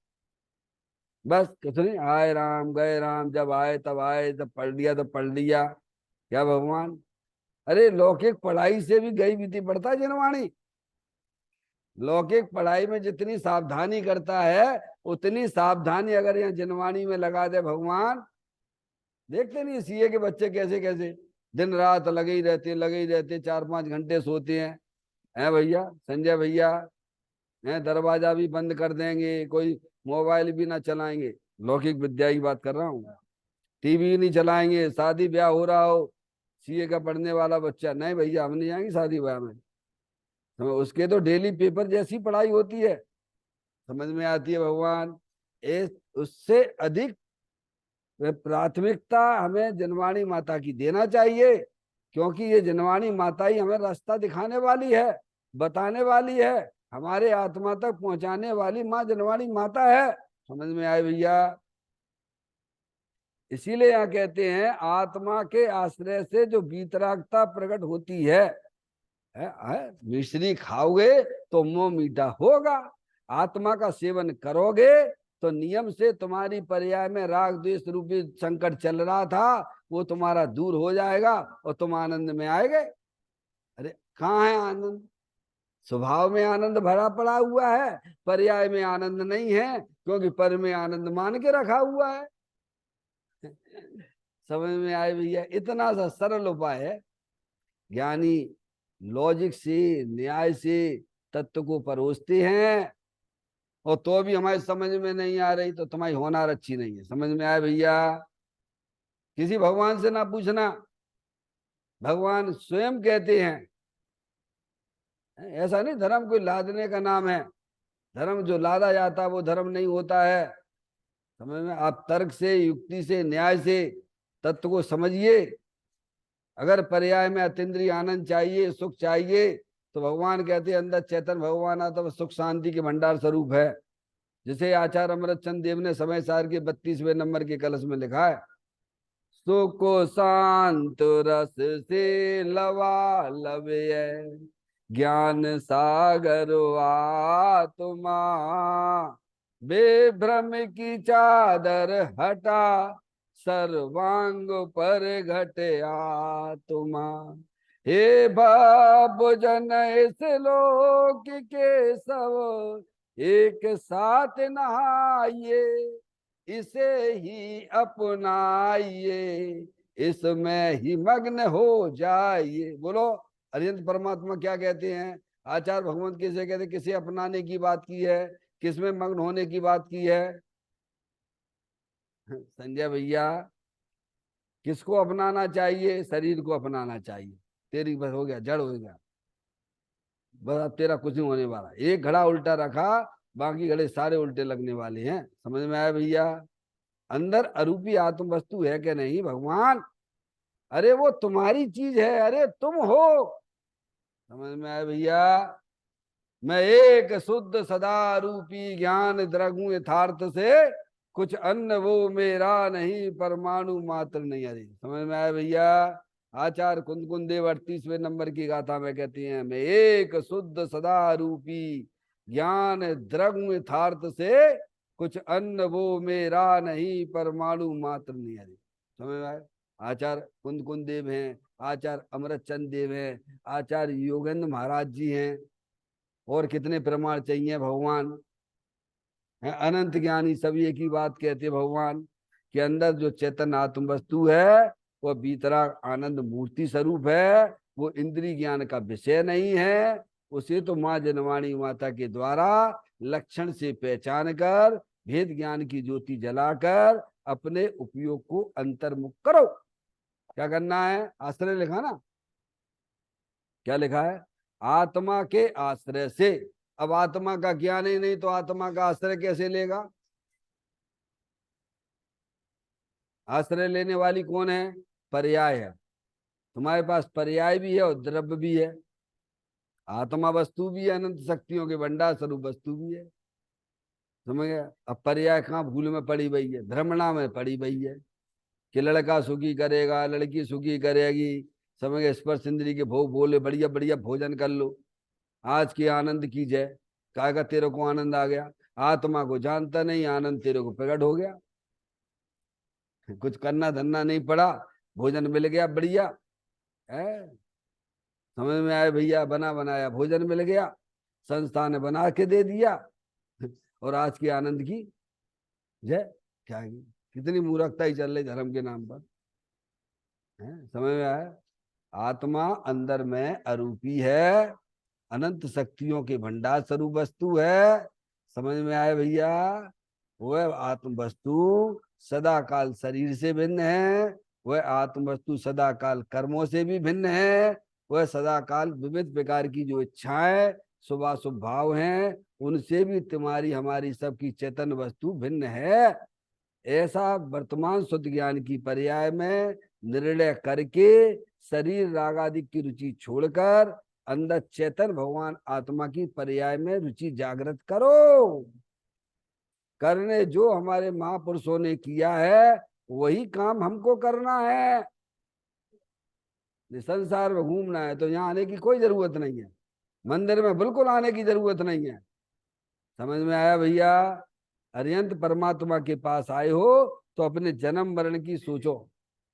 बस कुछ नहीं, आए राम गए राम, जब आए तब आए, जब पढ़ लिया तब पढ़ लिया। क्या भगवान? अरे लौकिक पढ़ाई से भी गई बीती पड़ता है जिनवाणी। लौकिक पढ़ाई में जितनी सावधानी करता है उतनी सावधानी अगर यहाँ जिनवाणी में लगा दे भगवान। देखते नहीं सीए के बच्चे कैसे कैसे दिन रात लगे ही रहते 4-5 घंटे सोते हैं भैया संजय भैया। हैं दरवाजा भी बंद कर देंगे, कोई मोबाइल भी ना चलाएंगे। लौकिक विद्या की बात कर रहा हूँ। टीवी नहीं चलाएंगे, शादी ब्याह हो रहा हो, सीए का पढ़ने वाला बच्चा, नहीं भैया हम नहीं जाएंगे शादी ब्याह में। उसके तो डेली पेपर जैसी पढ़ाई होती है, समझ में आती है भगवान। उससे अधिक प्राथमिकता हमें जनवाणी माता की देना चाहिए, क्योंकि ये जनवाणी माता ही हमें रास्ता दिखाने वाली है, बताने वाली है, हमारे आत्मा तक पहुंचाने वाली माँ जनवाणी माता है। समझ में आए भैया? इसीलिए यहाँ कहते हैं आत्मा के आश्रय से जो वीतरागता प्रकट होती है, मिश्री खाओगे तो मुंह मीठा होगा। आत्मा का सेवन करोगे तो नियम से तुम्हारी पर्याय में राग द्वेष रूपी संकट चल रहा था वो तुम्हारा दूर हो जाएगा और तुम आनंद में आएगे। अरे कहाँ है आनंद? स्वभाव में आनंद भरा पड़ा हुआ है, पर्याय में आनंद नहीं है, क्योंकि पर में आनंद मान के रखा हुआ है। समझ में आए भैया? इतना सा सरल उपाय है। ज्ञानी लॉजिक से न्याय से तत्व को परोसते हैं, और तो भी हमारी समझ में नहीं आ रही तो तुम्हारी होनार अच्छी नहीं है। समझ में आए भैया? किसी भगवान से ना पूछना, भगवान स्वयं कहते हैं। ऐसा नहीं धर्म कोई लादने का नाम है, धर्म जो लादा जाता है वो धर्म नहीं होता है। समझ में? आप तर्क से युक्ति से न्याय से तत्व को समझिए। अगर पर्याय में अतीन्द्रिय आनंद चाहिए, सुख चाहिए, तो भगवान कहते हैं अंदर चैतन्य भगवान आता तो सुख शांति के भंडार स्वरूप है। जिसे आचार्य अमृत चंद देव ने समय सार के 32वें नंबर के कलश में लिखा है, सुख शांत रस से लवा लवे ज्ञान सागर आत्मा बेभ्रम की चादर हटा सर्वांग पर घटे आत्मा। हे बाबू जन इस लोक के सब एक साथ नहाइए, इसे ही अपनाइए, इसमें ही मग्न हो जाइए। बोलो अरिहंत परमात्मा क्या कहते हैं? आचार्य भगवंत किसे कहते? किसे अपनाने की बात की है, किसमें मग्न होने की बात की है? संजय भैया किसको अपनाना चाहिए? शरीर को अपनाना चाहिए। तेरी बस हो गया, जड़ हो गया, बस अब तेरा कुछ नहीं होने वाला। एक घड़ा उल्टा रखा, बाकी घड़े सारे उल्टे लगने वाले हैं। समझ में आया भैया? अंदर अरूपी आत्म वस्तु है कि नहीं भगवान? अरे वो तुम्हारी चीज है, अरे तुम हो। समझ में आया भैया? मैं एक शुद्ध सदा रूपी ज्ञान द्रगु यथार्थ से कुछ अन्न वो मेरा नहीं परमाणु मात्र नहीं। अरे समझ में आया भैया? आचार्य कुंद कुंद देव 38वें नंबर की गाथा में कहती हैं, मैं एक शुद्ध सदा रूपी ज्ञान द्रगु यथार्थ से कुछ अन्न वो मेरा नहीं परमाणु मात्र नहीं। अरे समझ में आया? आचार्य कुंद कुंद देव हैं, आचार्य अमृत चंद देव हैं, आचार्य योगेंद्र महाराज जी हैं, और कितने प्रमाण चाहिए भगवान है। अनंत ज्ञानी सभी एक ही बात कहते भगवान के अंदर जो चेतन आत्म वस्तु है वह भीतरा आनंद मूर्ति स्वरूप है, वो इंद्रिय ज्ञान का विषय नहीं है। उसे तो माँ जनवाणी माता के द्वारा लक्षण से पहचान कर भेद ज्ञान की ज्योति जलाकर अपने उपयोग को अंतर्मुख करो। क्या करना है? आश्रय लिखा ना, क्या लिखा है? आत्मा के आश्रय से। अब आत्मा का ज्ञान ही नहीं तो आत्मा का आश्रय कैसे लेगा? आश्रय लेने वाली कौन है? पर्याय है। तुम्हारे पास पर्याय भी है और द्रव्य भी है। आत्मा वस्तु भी है, अनंत शक्तियों के भंडार स्वरूप वस्तु भी है। समझ गया? अब पर्याय कहाँ भूल में पड़ी हुई है, भ्रमणा में पड़ी हुई है कि लड़का सुखी करेगा, लड़की सुखी करेगी। समझ गए? स्पर्श इंद्री के भोग बोले बढ़िया बढ़िया भोजन कर लो, आज के आनंद की जय। कहेगा तेरे को आनंद आ गया, आत्मा को जानता नहीं, आनंद तेरे को प्रकट हो गया। कुछ करना धरना नहीं पड़ा, भोजन मिल गया बढ़िया है, समझ में आया भैया, बना बनाया भोजन मिल गया, संस्था ने बना के दे दिया और आज के आनंद की जय। क्या है? कितनी मूर्खता ही चल रही धर्म के नाम पर है, समझ में आया। आत्मा अंदर में अरूपी है, अनंत शक्तियों के भंडार स्वरूप वस्तु है, समझ में आए भैया। वह आत्म वस्तु सदा काल शरीर से भिन्न है, वह आत्म वस्तु सदा काल कर्मों से भी भिन्न है, वह सदा काल विविध प्रकार की जो इच्छाएं शुभाशुभ भाव हैं उनसे भी तुम्हारी हमारी सबकी चेतन वस्तु भिन्न है। ऐसा वर्तमान शुद्ध ज्ञान की पर्याय में निर्णय करके शरीर राग आदि की रुचि छोड़कर अंदर चेतन भगवान आत्मा की पर्याय में रुचि जागृत करो। करने जो हमारे महापुरुषों ने किया है वही काम हमको करना है। संसार में घूमना है तो यहाँ आने की कोई जरूरत नहीं है, मंदिर में बिल्कुल आने की जरूरत नहीं है। समझ में आया भैया। अरिहंत परमात्मा के पास आए हो तो अपने जन्म मरण की सोचो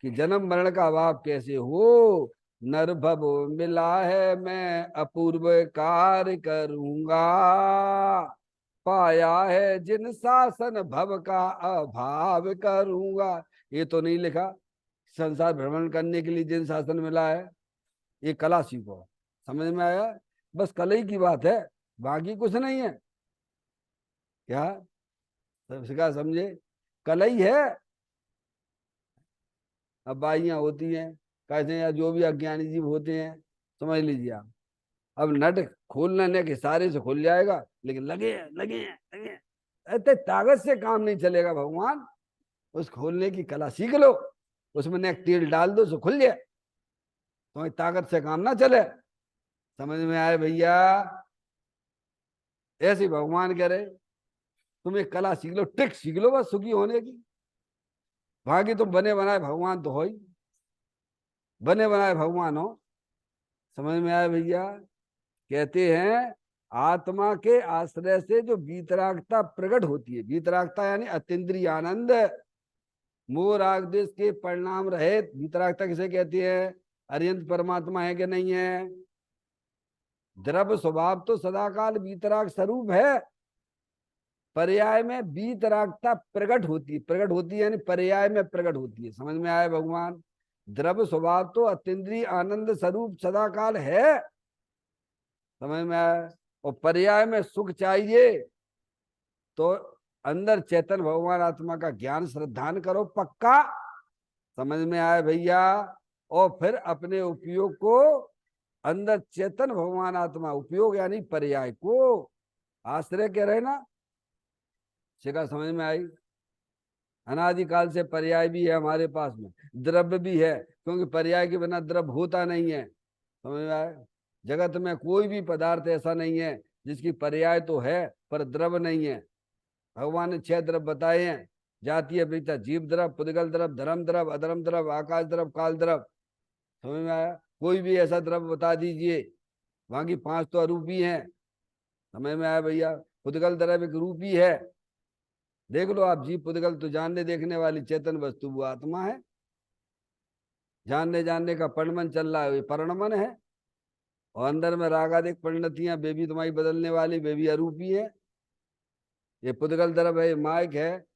कि जन्म मरण का अभाव कैसे हो। नरभव मिला है मैं अपूर्व कार्य करूंगा, पाया है जिन शासन भव का अभाव करूंगा। ये तो नहीं लिखा संसार भ्रमण करने के लिए जिन शासन मिला है, ये कला सीखो। समझ में आया। बस कला ही की बात है, बाकी कुछ नहीं है। क्या सबका समझे, कला ही है। अब बाइयां होती हैं कैसे, या जो भी अज्ञानी जीव होते हैं, समझ लीजिए आप। अब नट खोलने ने के सारे से खुल जाएगा, लेकिन लगे लगे लगे इतने ताकत से काम नहीं चलेगा भगवान। उस खोलने की कला सीख लो, उसमें ने तेल डाल दो सो खुल जाए, तो ताकत से काम ना चले। समझ में आए भैया। ऐसे भगवान कह रहे तुम एक कला सीख लो, ट्रिक सीख लो बस सुखी होने की। बाकी तुम बने बनाए भगवान तो हो ही, बने बनाए भगवान हो। समझ में आया भैया। कहते हैं आत्मा के आश्रय से जो वीतरागता प्रकट होती है, वीतरागता यानी अतीन्द्रिय आनंद, मोह राग देश के परिणाम रहित। वीतरागता किसे कहती है? अरिहंत परमात्मा है कि नहीं है? द्रव्य स्वभाव तो सदाकाल वीतराग स्वरूप है, पर्याय में वीतरागता प्रकट होती है। प्रकट होती है यानी पर्याय में प्रकट होती है। समझ में आया भगवान। द्रव्य स्वभाव तो अतीन्द्रिय आनंद स्वरूप सदाकाल है, समझ में आया। और पर्याय में सुख चाहिए तो अंदर चेतन भगवान आत्मा का ज्ञान श्रद्धान करो पक्का। समझ में आया भैया। और फिर अपने उपयोग को अंदर चेतन भगवान आत्मा, उपयोग यानी पर्याय को आश्रय कह रहे ना, शिका समझ में आई। अनादिकाल से पर्याय भी है हमारे पास में, द्रव्य भी है, क्योंकि पर्याय के बिना द्रव्य होता नहीं है। समझ में आया। जगत में कोई भी पदार्थ ऐसा नहीं है जिसकी पर्याय तो है पर द्रव्य नहीं है। भगवान ने 6 द्रव्य बताए हैं, जातीय प्रीता, जीव द्रव्य, पुद्गल द्रव्य, धर्म द्रव्य, अधर्म द्रव्य, आकाश द्रव्य, काल द्रव्य। समझ में आया। कोई भी ऐसा द्रव्य बता दीजिए, वहां की 5 तो अरूपी हैं। समझ में आया भैया। पुद्गल द्रव्य एक रूपी है, देख लो आप। जीव पुद्गल तो जानने देखने वाली चेतन वस्तु वो आत्मा है, जानने जानने का परिणमन चल रहा है, ये परिणमन है। और अंदर में रागादिक परिणतियां वे भी तुम्हारी बदलने वाली, वे भी अरूपी है। ये पुद्गल द्रव्य है, माइक है,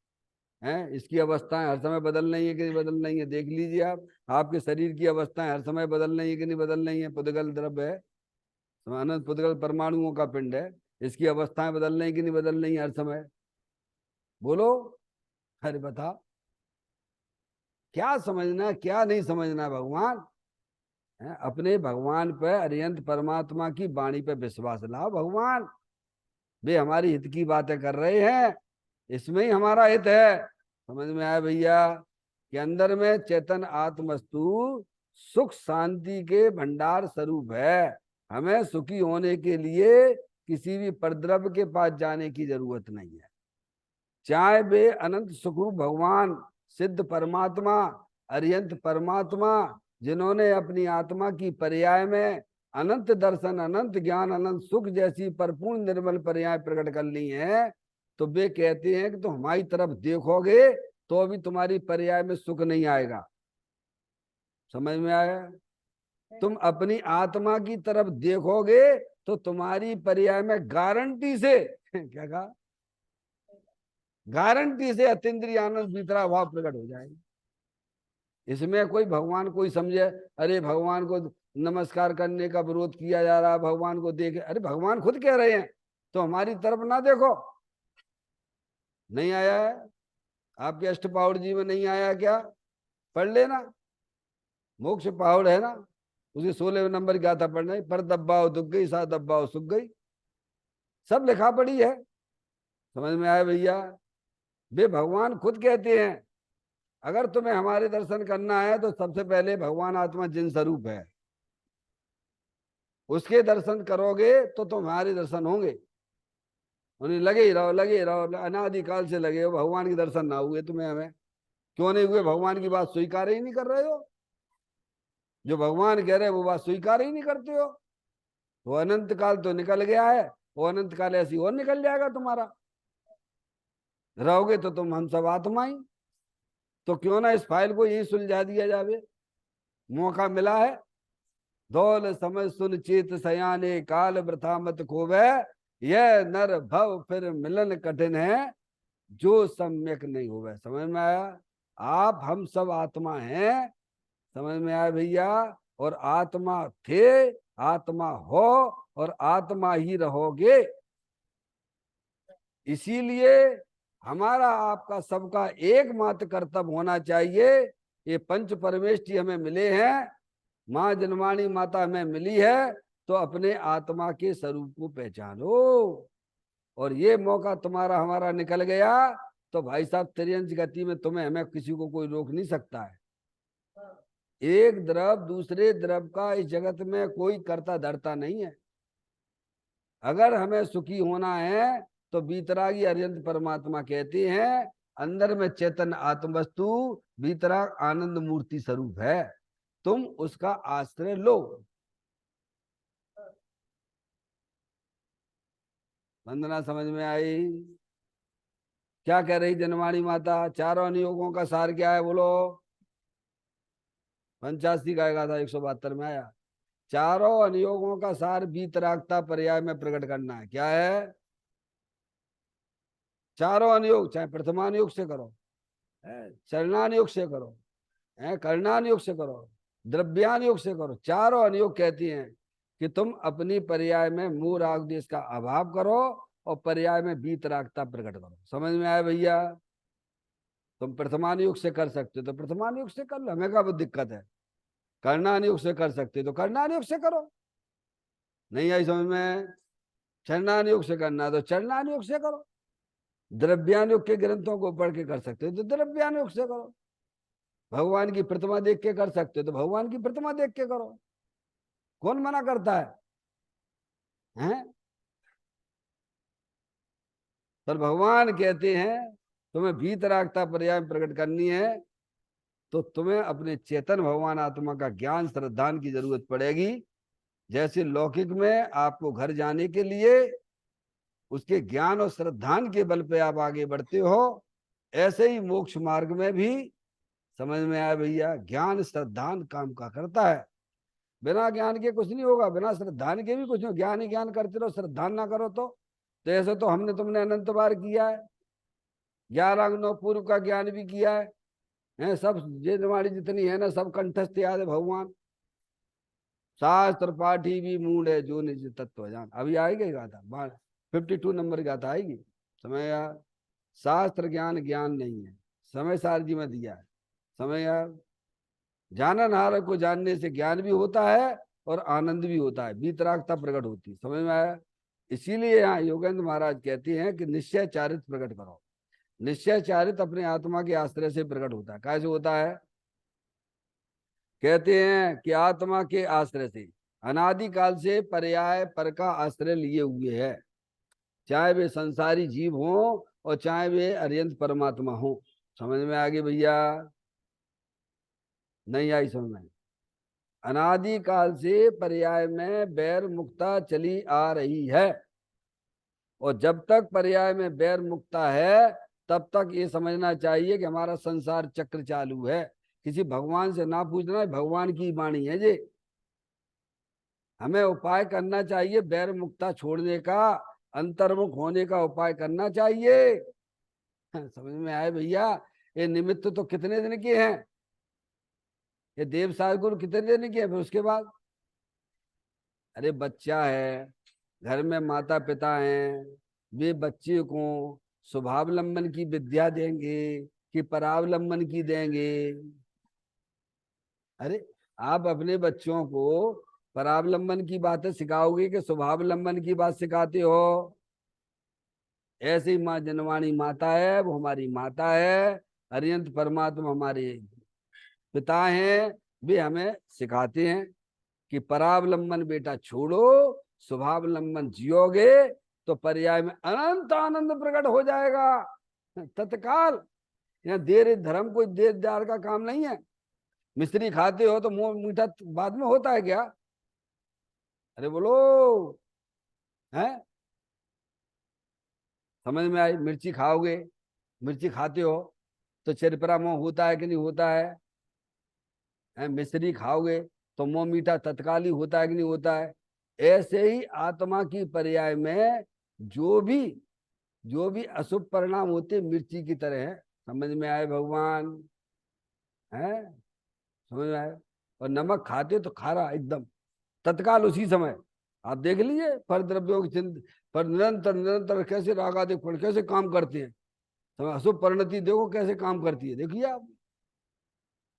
इसकी अवस्थाएं हर समय बदल रही है कि नहीं बदल रही है, देख लीजिए आप। आपके शरीर की अवस्थाएं हर समय बदल रही है कि नहीं बदल रही है, पुद्गल द्रव्य है। अनंत पुद्गल परमाणुओं का पिंड है, इसकी अवस्थाएं बदल रही कि नहीं बदल रही हर समय, बोलो। अरे बता, क्या समझना क्या नहीं समझना भगवान है? अपने भगवान पे, अरिहंत परमात्मा की वाणी पे विश्वास लाओ। भगवान वे हमारी हित की बातें कर रहे हैं, इसमें ही हमारा हित है। समझ में आया भैया कि अंदर में चेतन आत्मस्तु सुख शांति के भंडार स्वरूप है। हमें सुखी होने के लिए किसी भी परद्रव्य के पास जाने की जरूरत नहीं है। चाहे वे अनंत सुखरूप भगवान, सिद्ध परमात्मा, अरिहंत परमात्मा, जिन्होंने अपनी आत्मा की पर्याय में अनंत दर्शन, अनंत ज्ञान, अनंत सुख जैसी परिपूर्ण निर्मल पर्याय प्रकट कर ली है, तो वे कहते हैं कि तुम हमारी तरफ देखोगे तो भी तुम्हारी पर्याय में सुख नहीं आएगा। समझ में आया? तुम अपनी आत्मा की तरफ देखोगे तो तुम्हारी पर्याय में गारंटी से क्या कहा, गारंटी से अतीन्द्रिय आनंद भीतरा भाव प्रकट हो जाएगा। इसमें कोई भगवान कोई समझे अरे भगवान को नमस्कार करने का विरोध किया जा रहा, भगवान को देखे, अरे भगवान खुद कह रहे हैं तो हमारी तरफ ना देखो। नहीं आया है आपके अष्टपावड़ जी में? नहीं आया क्या? पढ़ लेना, मोक्ष पावड़ है ना, उसके 16 नंबर क्या था पढ़ना, पर दब्बाओ दुख गई, सा दब्बाओ सुख गई, सब लिखा पड़ी है। समझ में आया भैया? वे भगवान खुद कहते हैं अगर तुम्हें हमारे दर्शन करना है तो सबसे पहले भगवान आत्मा जिन स्वरूप है उसके दर्शन करोगे तो तुम्हारे दर्शन होंगे। उन्हें लगे ही रहो, लगे ही रहो, अनादिकाल से लगे हो, भगवान के दर्शन ना हुए तुम्हें, हमें क्यों नहीं हुए? भगवान की बात स्वीकार ही नहीं कर रहे हो, जो भगवान कह रहे हैं वो बात स्वीकार ही नहीं करते हो। वो अनंत काल तो निकल गया है, वो अनंत काल ऐसी और निकल जाएगा तुम्हारा, रहोगे तो तुम हम सब आत्मा ही। तो क्यों ना इस फाइल को यही सुलझा दिया जावे, मौका मिला है। दौल समझ सुन चेत सयाने, काल वृथा मत खोवे, यह नर भव फिर मिलन कठिन है, जो सम्यक नहीं होवे। समझ में आया? आप हम सब आत्मा हैं, समझ में आया भैया? और आत्मा थे, आत्मा हो और आत्मा ही रहोगे। इसीलिए हमारा आपका सबका एकमात्र कर्तव्य होना चाहिए, ये पंच परमेष्टि हमें मिले हैं, माँ जन्माणी माता हमें मिली है, तो अपने आत्मा के स्वरूप को पहचानो। और ये मौका तुम्हारा हमारा निकल गया तो भाई साहब तिरंज गति में तुम्हें हमें किसी को कोई रोक नहीं सकता है। एक द्रव दूसरे द्रव का इस जगत में कोई करता धरता नहीं है। अगर हमें सुखी होना है तो बीतरागी अरिहंत परमात्मा कहते हैं अंदर में चेतन आत्म वस्तु बीतराग आनंद मूर्ति स्वरूप है, तुम उसका आश्रय लो। वंदना समझ में आई? क्या कह रही जनवाणी माता? चारों अनुयोगों का सार क्या है बोलो? 85 गाएगा था, 172 में आया। चारों अनुयोगों का सार बीतरागता पर्याय में प्रकट करना है। क्या है? चारों अनुयोग, चाहे प्रथमानुयोग से करो, चरणानुयोग से करो, कर्णानुयोग से करो, द्रव्यानुयोग से करो, चारों अनुयोग कहती हैं कि तुम अपनी पर्याय में मूल राग देश का अभाव करो और पर्याय में बीतरागता प्रकट करो। समझ में आया भैया? तुम प्रथमानुयोग से कर सकते हो तो प्रथमानुयोग से कर लो, हमें क्या दिक्कत है? कर्णानुयोग से कर सकते हो तो कर्णानुयोग से करो। नहीं आई समझ में? चरणानुयोग से करना तो चरणानुयोग से करो। द्रव्यानुयोग के ग्रंथों को पढ़ के कर सकते हो तो द्रव्यानुयोग से करो। भगवान की प्रतिमा देख के कर सकते हो तो भगवान की प्रतिमा देख के करो। कौन मना करता है? हैं? पर भगवान कहते हैं तुम्हें भीतरागता पर्याय प्रकट करनी है तो तुम्हें अपने चेतन भगवान आत्मा का ज्ञान श्रद्धान की जरूरत पड़ेगी। जैसे लौकिक में आपको घर जाने के लिए उसके ज्ञान और श्रद्धान के बल पे आप आगे बढ़ते हो, ऐसे ही मोक्ष मार्ग में भी, समझ में आया भैया, ज्ञान श्रद्धान काम का करता है। बिना ज्ञान के कुछ नहीं होगा, बिना श्रद्धान के भी कुछ नहीं। ज्ञान ही ज्ञान करते रहो, श्रद्धान ना करो तो ऐसे तो हमने तुमने अनंत बार किया है, 11 अंग 9 पूर्व का ज्ञान भी किया है सब ये हमारी जितनी है ना सब कंठस्थ याद है भगवान। शास्त्र पाठी भी मूड है जो निज तत्व जान, अभी आएगी गाथा 52 नंबर गाथा आएगी। समय यार, शास्त्र ज्ञान ज्ञान नहीं है, समय सार जी में दिया है। समय यार, जानन हार को जानने से ज्ञान भी होता है और आनंद भी होता है, बीतरागता प्रकट होती है। समझ में आया? इसीलिए यहाँ योगेंद्र महाराज कहते हैं कि निश्चय चारित प्रकट करो। निश्चय चारित अपने आत्मा के आश्रय से प्रकट होता है। कैसे होता है? कहते हैं कि आत्मा के आश्रय से, अनादिकाल से पर्याय पर का आश्रय लिए हुए है, चाहे वे संसारी जीव हों और चाहे वे अरिहंत परमात्मा हो। समझ में आ गई भैया? नहीं आई समझ में? अनादिकाल से पर्याय में बैर मुक्ता चली आ रही है और जब तक पर्याय में बैर मुक्ता है तब तक ये समझना चाहिए कि हमारा संसार चक्र चालू है, किसी भगवान से ना पूछना, भगवान की वाणी है ये। हमें उपाय करना चाहिए, बैर मुक्ता छोड़ने का, अंतर्मुख होने का उपाय करना चाहिए। समझ में आए भैया? ये निमित्त तो कितने दिन के हैं, ये देव साधगुरु कितने दिन के हैं। फिर उसके बाद अरे बच्चा है, घर में माता पिता हैं, वे बच्चे को स्वभावलंबन की विद्या देंगे कि परावलंबन की देंगे? अरे आप अपने बच्चों को परावलंबन की बातें सिखाओगे कि स्वभावलंबन की बात सिखाते हो? ऐसी माँ जनवाणी माता है, वो हमारी माता है। अरियंत परमात्मा हमारे पिता हैं, वे हमें सिखाते हैं कि परावलंबन बेटा छोड़ो, स्वभावलंबन जियोगे तो पर्याय में अनंत आनंद प्रकट हो जाएगा तत्काल। यहाँ देर धर्म कोई देर दार का काम नहीं है। मिश्री खाते हो तो मुंह मीठा बाद में होता है क्या? अरे बोलो, है? समझ में आई? मिर्ची खाओगे, मिर्ची खाते हो तो चिरपरा मुंह होता है कि नहीं होता है? मिश्री खाओगे तो मुंह मीठा तत्काल ही होता है कि नहीं होता है? ऐसे ही आत्मा की पर्याय में जो भी जो भी अशुभ परिणाम होते मिर्ची की तरह है। समझ में आए भगवान? है? समझ में आए? और नमक खाते तो खारा एकदम तत्काल उसी समय। आप देख लीजिए पर द्रव्यों की चिंता पर निरंतर निरंतर कैसे रागादिक फल कैसे काम करते हैं। समझ, अशुभ परिणति देखो कैसे काम करती है, देखिए आप।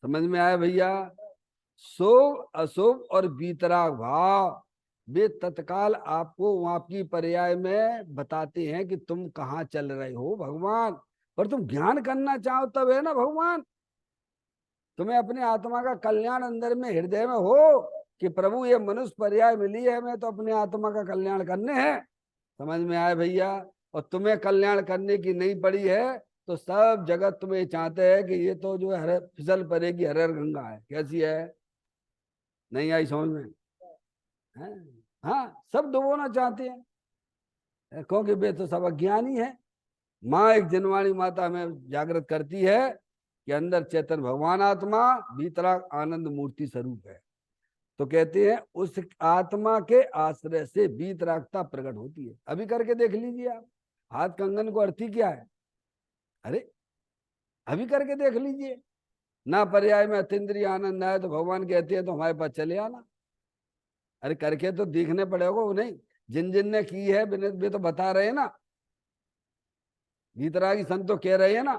समझ में आया भैया? शुभ अशुभ और बीतराग भाव वे तत्काल आपको आपकी पर्याय में बताते हैं कि तुम कहाँ चल रहे हो भगवान। पर तुम ज्ञान करना चाहो तब है ना भगवान। तुम्हें अपने आत्मा का कल्याण अंदर में हृदय में हो कि प्रभु ये मनुष्य पर्याय मिली है, मैं तो अपने आत्मा का कल्याण करने हैं। समझ में आए भैया? और तुम्हें कल्याण करने की नहीं पड़ी है तो सब जगत तुम्हें चाहते हैं कि ये तो जो है फिसल पड़ेगी हर हर गंगा है। कैसी है? नहीं आई समझ में? है? हाँ, सब डुबोना चाहते हैं क्योंकि वे तो सब अज्ञानी है। माँ एक जनवाणी माता हमें जागृत करती है कि अंदर चेतन भगवान आत्मा, भीतराग आनंद मूर्ति स्वरूप है। तो कहते हैं उस आत्मा के आश्रय से बीतरागता प्रकट होती है। अभी करके देख लीजिए आप, हाथ कंगन को अर्थी क्या है? अरे अभी करके देख लीजिए ना, पर्याय में अतीन्द्रिय आनंद आए तो भगवान कहते हैं तो हमारे पास चले आना। अरे करके तो देखने पड़ेगा वो, नहीं जिन जिन ने की है वे तो बता रहे हैं ना, गीतरागी संत तो कह रहे हैं ना।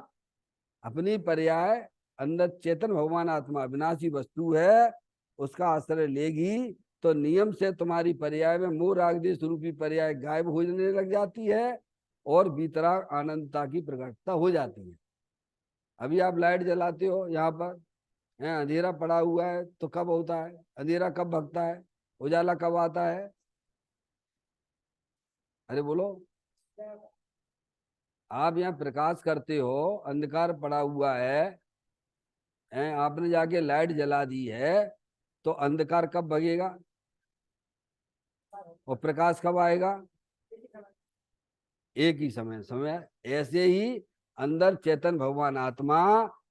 अपनी पर्याय अंदर चेतन भगवान आत्मा अविनाशी वस्तु है, उसका आश्रय लेगी तो नियम से तुम्हारी पर्याय में मोह राग देश रूपी पर्याय गायब होने लग जाती है और बीतराग आनंदता की प्रकटता हो जाती है। अभी आप लाइट जलाते हो यहाँ पर, अंधेरा पड़ा हुआ है तो कब होता है अंधेरा, कब भगता है, उजाला कब आता है? अरे बोलो, आप यहाँ प्रकाश करते हो, अंधकार पड़ा हुआ है, आपने जाके लाइट जला दी है तो अंधकार कब भगेगा और प्रकाश कब आएगा? एक ही समय समय। ऐसे ही अंदर चेतन भगवान आत्मा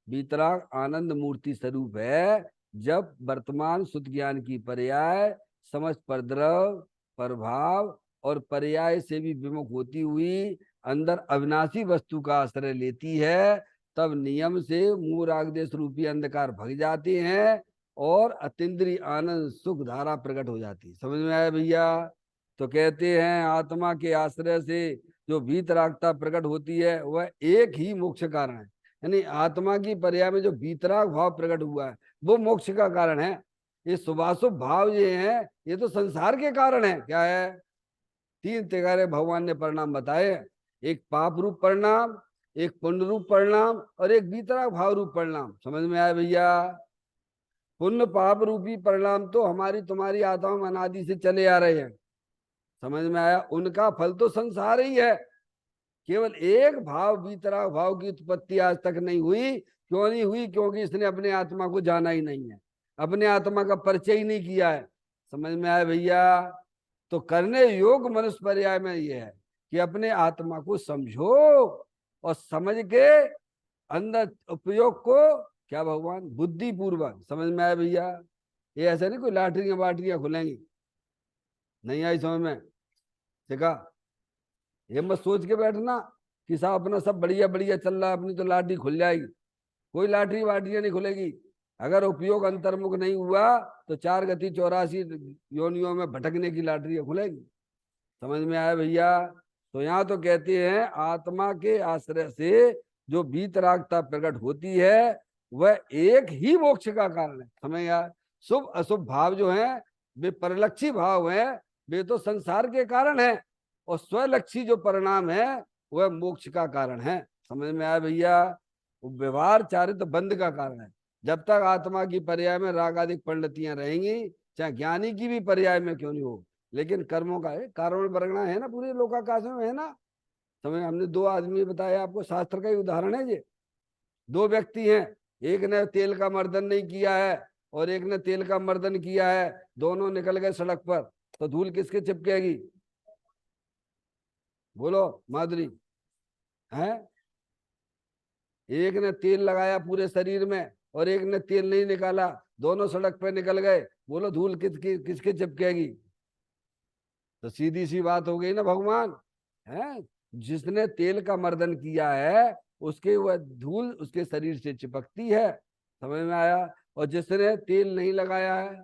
बीतराग आनंद मूर्ति स्वरूप है। जब वर्तमान शुद्ध ज्ञान की पर्याय समस्त परद्रव प्रभाव और पर्याय से भी विमुख होती हुई अंदर अविनाशी वस्तु का आश्रय लेती है, तब नियम से मूल रागदेश रूपी अंधकार भग जाते हैं और अतीन्द्रिय आनंद सुख धारा प्रकट हो जाती है। समझ में आया भैया? तो कहते हैं आत्मा के आश्रय से जो वीतरागता प्रकट होती है वह एक ही मोक्ष कारण है। यानी आत्मा की पर्याय में जो वीतराग भाव प्रकट हुआ है वो मोक्ष का कारण है। ये शुभाशुभ भाव ये हैं, ये तो संसार के कारण है। क्या है? तीन तिगारे भगवान ने परिणाम बताए, एक पाप रूप परिणाम, एक पुण्य रूप परिणाम और एक वीतराग भाव रूप परिणाम। समझ में आया भैया? पुण्य पाप रूपी परिणाम तो हमारी तुम्हारी आत्मा में अनादि से चले आ रहे हैं। समझ में आया? उनका फल तो संसार ही है। केवल एक भाव बीतराग भाव की उत्पत्ति आज तक नहीं हुई। क्यों नहीं हुई? क्योंकि इसने अपने आत्मा को जाना ही नहीं है, अपने आत्मा का परिचय ही नहीं किया है। समझ में आया भैया? तो करने योग मनुष्य पर्याय में यह है कि अपने आत्मा को समझो और समझ के अंदर उपयोग को क्या भगवान? बुद्धि पूर्वक। समझ में आया भैया? ये ऐसा नहीं कोई लाटरियां बाटरियां खुलेंगी, नहीं आई समझ में? देखा, ये मत सोच के बैठना कि साहब अपना सब बढ़िया बढ़िया चल रहा है, अपनी तो लॉटरी खुल जाएगी। कोई लॉटरी वाटरियां नहीं खुलेगी। अगर उपयोग अंतर्मुख नहीं हुआ तो 4 गति 84 योनियों में भटकने की लॉटरी खुलेगी। समझ में आया भैया? तो यहाँ तो कहते हैं आत्मा के आश्रय से जो वीतरागता प्रकट होती है वह एक ही मोक्ष का कारण है। समझ यार? शुभ अशुभ भाव जो है वे परलक्षी भाव है, वे तो संसार के कारण है, और स्वलक्षी जो परिणाम है वह मोक्ष का कारण है। समझ में आया भैया? व्यवहार चारित्र बंध का कारण है। जब तक आत्मा की पर्याय में राग आदि परिणतियां रहेंगी, चाहे ज्ञानी की भी पर्याय में क्यों नहीं हो, लेकिन कर्मों का है, कारण वर्गना है ना पूरे लोकाकाश में, है ना? समझ? हमने 2 आदमी बताया आपको, शास्त्र का ही उदाहरण है ये। 2 व्यक्ति हैं, एक ने तेल का मर्दन नहीं किया है और एक ने तेल का मर्दन किया है, दोनों निकल गए सड़क पर, तो धूल किसके चिपकेगी? बोलो माधुरी। है? एक ने तेल लगाया पूरे शरीर में और एक ने तेल नहीं निकाला, दोनों सड़क पर निकल गए, बोलो धूल किसके चिपकेगी? तो सीधी सी बात हो गई ना भगवान। है? जिसने तेल का मर्दन किया है उसके वह धूल उसके शरीर से चिपकती है। समझ में आया? और जिसने तेल नहीं लगाया है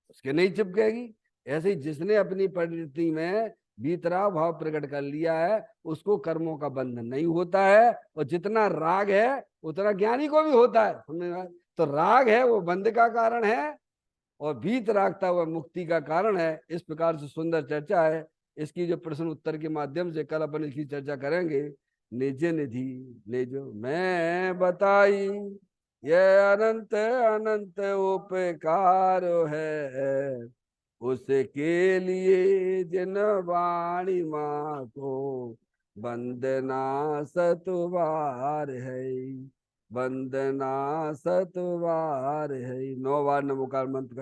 उसके नहीं चिपकेगी। ऐसे ही जिसने अपनी प्रवृत्ति में भीतराव भाव प्रकट कर लिया है उसको कर्मों का बंधन नहीं होता है, और जितना राग है उतना ज्ञानी को भी होता है। समझ में आया? तो राग है वो बंध का कारण है, और भीत रागता हुआ मुक्ति का कारण है। इस प्रकार से सुंदर चर्चा है। इसकी जो प्रश्न उत्तर के माध्यम से कल अपन इसकी चर्चा करेंगे। निज निधि निज मैं बताई, यह अनंत अनंत उपकार है, उसके लिए जिन वाणी माँ को वंदना सतबार है, वंदना सतबार है। 9 बार नमोकार मंत्र का